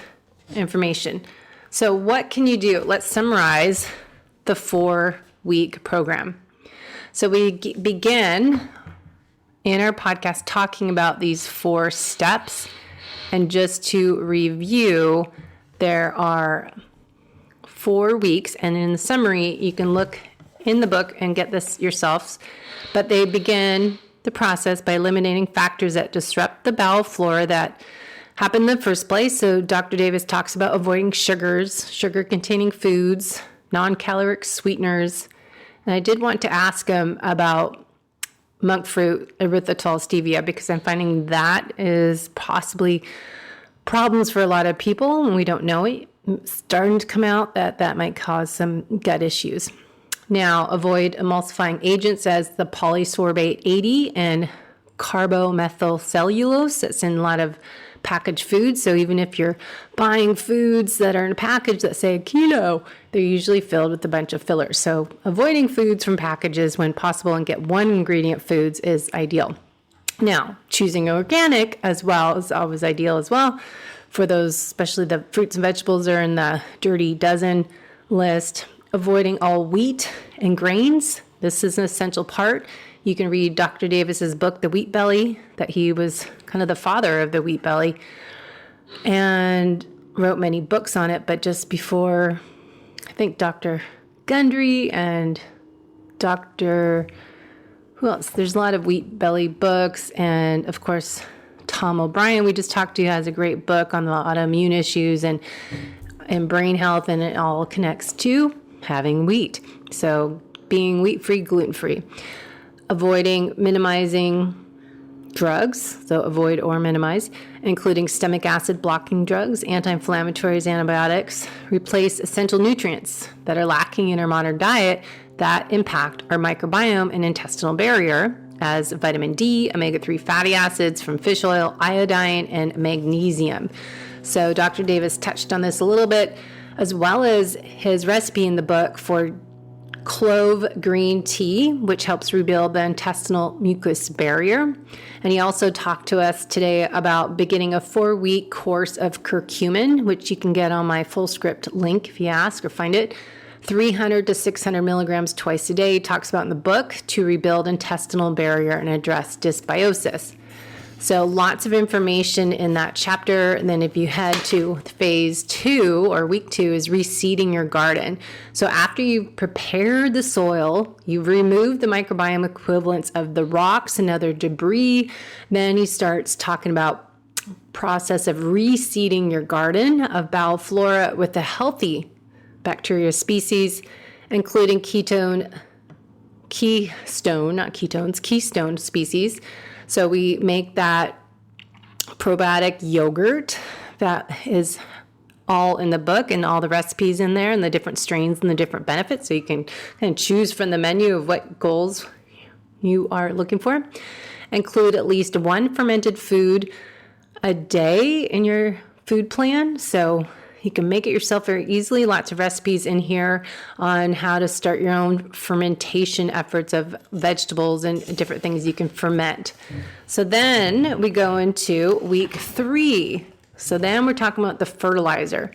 information. So what can you do? Let's summarize the 4-week program. So we begin in our podcast talking about these 4 steps. And just to review, there are 4 weeks. And in the summary, you can look in the book and get this yourselves. But they begin the process by eliminating factors that disrupt the bowel flora that happen in the first place. So Dr. Davis talks about avoiding sugars, sugar-containing foods, non-caloric sweeteners. And I did want to ask him about monk fruit, erythritol, stevia, because I'm finding that is possibly problems for a lot of people, and we don't know it. It's starting to come out that might cause some gut issues. Now, avoid emulsifying agents as the polysorbate 80 and carbomethylcellulose. That's in a lot of packaged foods. So even if you're buying foods that are in a package that say keto, they're usually filled with a bunch of fillers. So avoiding foods from packages when possible and get one ingredient foods is ideal. Now, choosing organic as well is always ideal as well for those, especially the fruits and vegetables are in the dirty dozen list. Avoiding all wheat and grains. This is an essential part. You can read Dr. Davis's book, The Wheat Belly, that he was kind of the father of the wheat belly and wrote many books on it. But just before, I think Dr. Gundry and Dr. who else? There's a lot of wheat belly books. And of course, Tom O'Brien, we just talked to, has a great book on the autoimmune issues and brain health. And it all connects to having wheat. So being wheat-free, gluten-free, minimizing drugs, so avoid or minimize, including stomach acid blocking drugs, anti-inflammatories, antibiotics, replace essential nutrients that are lacking in our modern diet that impact our microbiome and intestinal barrier, as vitamin D, omega-3 fatty acids from fish oil, iodine, and magnesium. So Dr. Davis touched on this a little bit, as well as his recipe in the book for clove green tea, which helps rebuild the intestinal mucus barrier. And he also talked to us today about beginning a 4-week course of curcumin, which you can get on my full script link if you ask or find it. 300 to 600 milligrams twice a day. He talks about in the book to rebuild intestinal barrier and address dysbiosis. So lots of information in that chapter. And then if you head to phase 2 or week 2 is reseeding your garden. So after you've prepared the soil, you've removed the microbiome equivalents of the rocks and other debris, then he starts talking about process of reseeding your garden of bowel flora with a healthy bacteria species, including keystone species. So we make that probiotic yogurt that is all in the book and all the recipes in there and the different strains and the different benefits. So you can kind of choose from the menu of what goals you are looking for. Include at least one fermented food a day in your food plan. So you can make it yourself very easily. Lots of recipes in here on how to start your own fermentation efforts of vegetables and different things you can ferment. So then we go into week 3. So then we're talking about the fertilizer.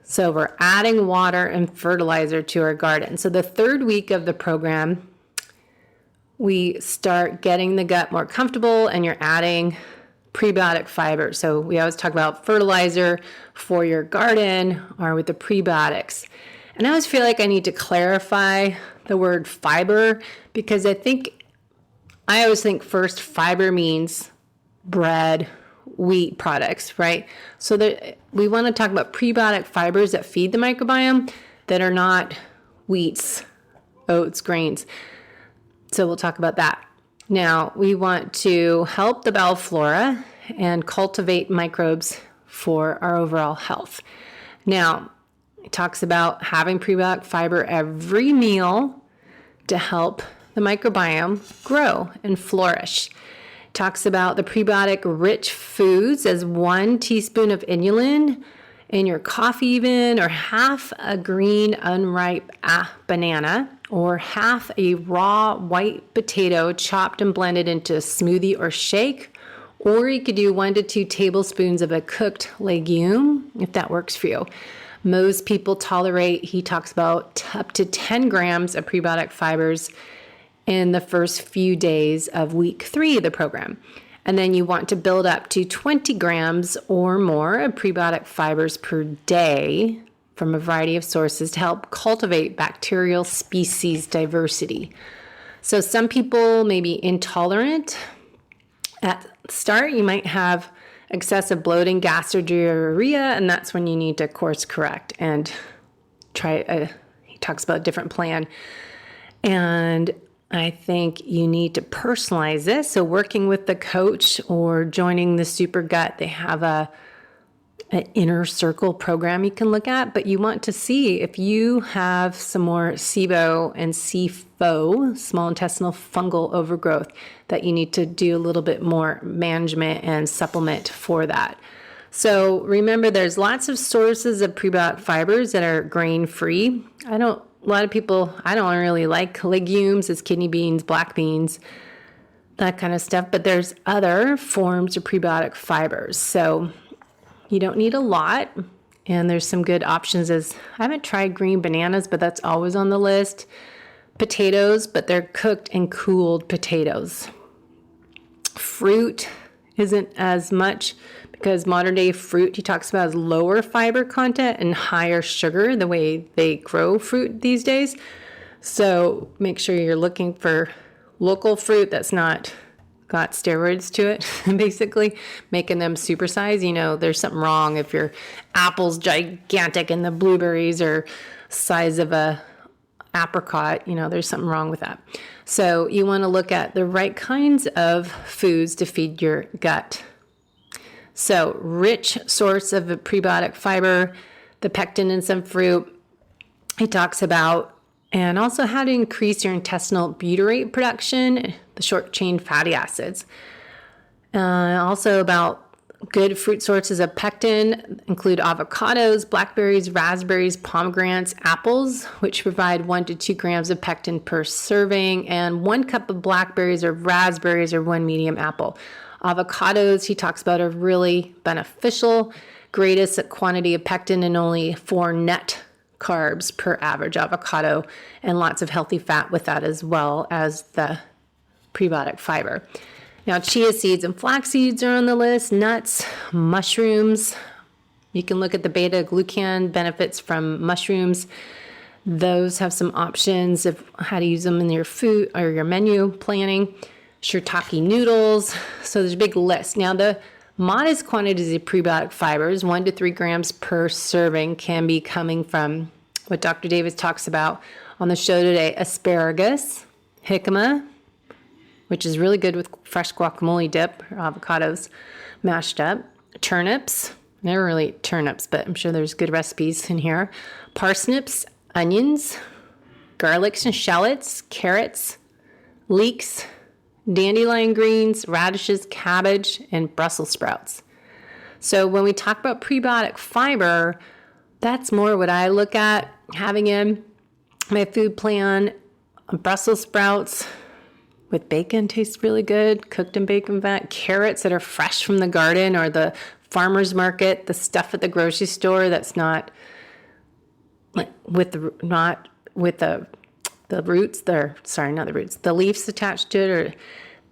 So we're adding water and fertilizer to our garden. So the 3rd week of the program, we start getting the gut more comfortable and you're adding prebiotic fiber. So we always talk about fertilizer for your garden or with the prebiotics. And I always feel like I need to clarify the word fiber because I always think first fiber means bread, wheat products, right? So that we want to talk about prebiotic fibers that feed the microbiome that are not wheats, oats, grains. So we'll talk about that. Now, we want to help the bowel flora and cultivate microbes for our overall health. Now, it talks about having prebiotic fiber every meal to help the microbiome grow and flourish. It talks about the prebiotic-rich foods as 1 teaspoon of inulin in your coffee even, or half a green unripe banana, or half a raw white potato chopped and blended into a smoothie or shake, or you could do 1 to 2 tablespoons of a cooked legume, if that works for you. Most people tolerate, he talks about up to 10 grams of prebiotic fibers in the first few days of week 3 of the program. And then you want to build up to 20 grams or more of prebiotic fibers per day from a variety of sources to help cultivate bacterial species diversity. So some people may be intolerant. At the start, you might have excessive bloating, gas, or diarrhea, and that's when you need to course correct and try. He talks about a different plan. And I think you need to personalize this. So working with the coach or joining the Supergut, they have an inner circle program you can look at, but you want to see if you have some more SIBO and SIFO, small intestinal fungal overgrowth, that you need to do a little bit more management and supplement for that. So remember, there's lots of sources of prebiotic fibers that are grain-free. A lot of people, I don't really like legumes as kidney beans, black beans, that kind of stuff, but there's other forms of prebiotic fibers. So you don't need a lot, and there's some good options. I haven't tried green bananas, but that's always on the list. Potatoes, but they're cooked and cooled potatoes. Fruit isn't as much because modern day fruit, he talks about, is lower fiber content and higher sugar, the way they grow fruit these days. So make sure you're looking for local fruit that's not got steroids to it, basically making them supersize. There's something wrong if your apple's gigantic and the blueberries are size of a apricot. There's something wrong with that. So you want to look at the right kinds of foods to feed your gut. So rich source of a prebiotic fiber, the pectin in some fruit. He talks about, and also how to increase your intestinal butyrate production, the short-chain fatty acids. Also about good fruit sources of pectin include avocados, blackberries, raspberries, pomegranates, apples, which provide 1 to 2 grams of pectin per serving, and 1 cup of blackberries or raspberries or 1 medium apple. Avocados, he talks about, are really beneficial, greatest quantity of pectin and only 4 net carbs per average avocado, and lots of healthy fat with that, as well as the prebiotic fiber. Now, chia seeds and flax seeds are on the list, nuts, mushrooms. You can look at the beta-glucan benefits from mushrooms. Those have some options of how to use them in your food or your menu planning. Shiitake noodles. So there's a big list. Now, the modest quantities of prebiotic fibers, 1 to 3 grams per serving, can be coming from what Dr. Davis talks about on the show today: asparagus, jicama, which is really good with fresh guacamole dip, or avocados mashed up, turnips. Never really eat turnips, but I'm sure there's good recipes in here. Parsnips, onions, garlics and shallots, carrots, leeks, dandelion greens, radishes, cabbage, and Brussels sprouts. So when we talk about prebiotic fiber, that's more what I look at having in my food plan. Brussels sprouts with bacon tastes really good, cooked in bacon fat. Carrots that are fresh from the garden or the farmer's market, the stuff at the grocery store that's not with the roots, the leaves attached to it, or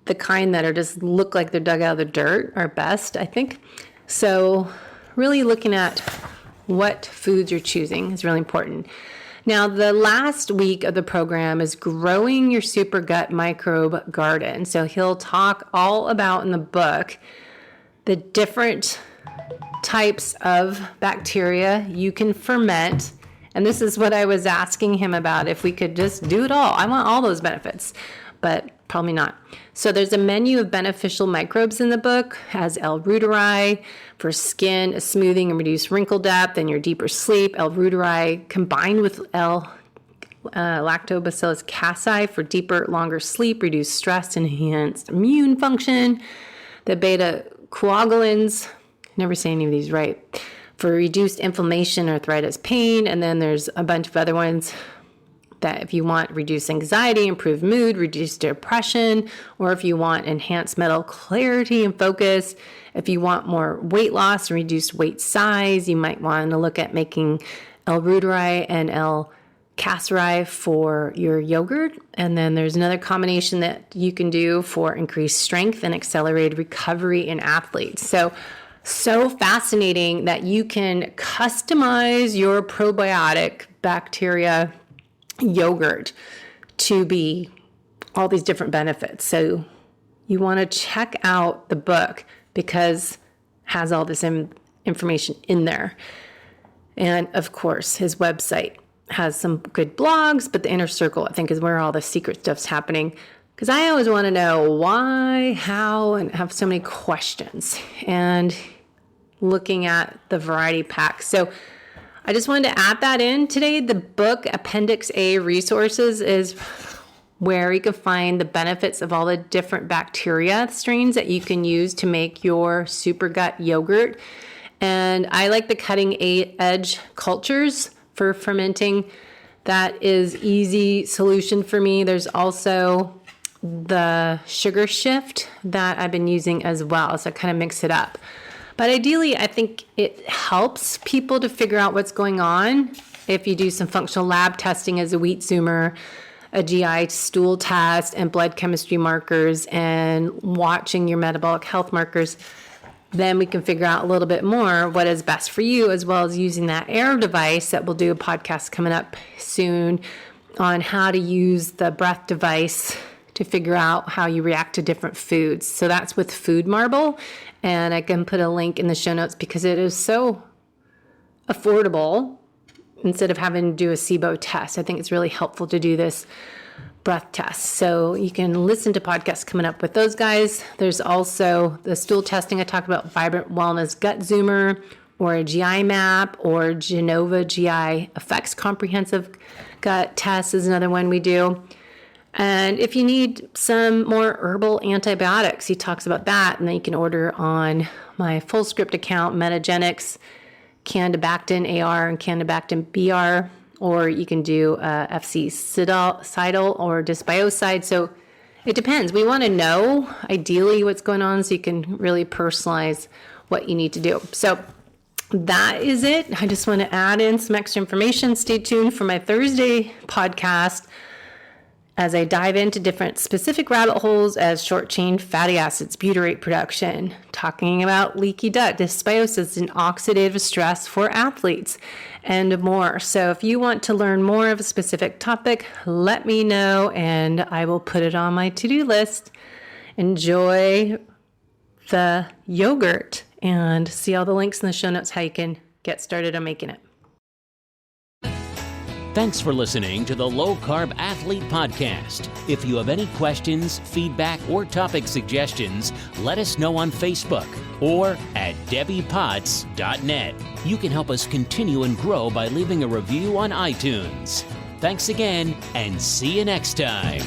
the kind that are just look like they're dug out of the dirt are best, I think. So really looking at what foods you're choosing is really important. Now, the last week of the program is growing your Supergut microbe garden. So he'll talk all about in the book the different types of bacteria you can ferment. And this is what I was asking him about, if we could just do it all. I want all those benefits, but probably not. So there's a menu of beneficial microbes in the book, as L-reuteri for skin, smoothing and reduce wrinkle depth, and your deeper sleep. L-reuteri combined with Lactobacillus casei for deeper, longer sleep, reduce stress, enhanced immune function. The beta coagulins, never say any of these right, for reduced inflammation, arthritis, pain. And then there's a bunch of other ones that if you want reduce anxiety, improve mood, reduce depression, or if you want enhanced mental clarity and focus, if you want more weight loss and reduce weight size, you might want to look at making L-reuteri and L-casei for your yogurt. And then there's another combination that you can do for increased strength and accelerated recovery in athletes. So fascinating that you can customize your probiotic bacteria yogurt to be all these different benefits. So you want to check out the book because it has all this information in there. And of course, his website has some good blogs, but the inner circle, I think, is where all the secret stuff's happening. Because I always want to know why, how, and have so many questions. And looking at the variety pack. So I just wanted to add that in today. The book Appendix A resources is where you can find the benefits of all the different bacteria strains that you can use to make your Supergut yogurt. And I like the cutting edge cultures for fermenting. That is easy solution for me. There's also the sugar shift that I've been using as well. So I kind of mix it up. But ideally, I think it helps people to figure out what's going on. If you do some functional lab testing as a wheat zoomer, a GI stool test, and blood chemistry markers, and watching your metabolic health markers, then we can figure out a little bit more what is best for you, as well as using that Air device that we'll do a podcast coming up soon on how to use the breath device to figure out how you react to different foods. So that's with Food Marble, and I can put a link in the show notes because it is so affordable instead of having to do a SIBO test. I think it's really helpful to do this breath test. So you can listen to podcasts coming up with those guys. There's also the stool testing I talked about, Vibrant Wellness Gut Zoomer, or a GI map, or Genova GI Effects Comprehensive Gut Test is another one we do. And if you need some more herbal antibiotics, he talks about that, and then you can order on my full script account, Metagenics, Candibactin AR and Candibactin BR, or you can do FC Cidal or Dysbiocide. So it depends. We want to know ideally what's going on so you can really personalize what you need to do. So that is it. I just want to add in some extra information. Stay tuned for my Thursday podcast as I dive into different specific rabbit holes as short-chain fatty acids, butyrate production, talking about leaky gut, dysbiosis, and oxidative stress for athletes, and more. So if you want to learn more of a specific topic, let me know, and I will put it on my to-do list. Enjoy the yogurt, and see all the links in the show notes how you can get started on making it. Thanks for listening to the Low Carb Athlete Podcast. If you have any questions, feedback, or topic suggestions, let us know on Facebook or at debbiepotts.net. You can help us continue and grow by leaving a review on iTunes. Thanks again, and see you next time.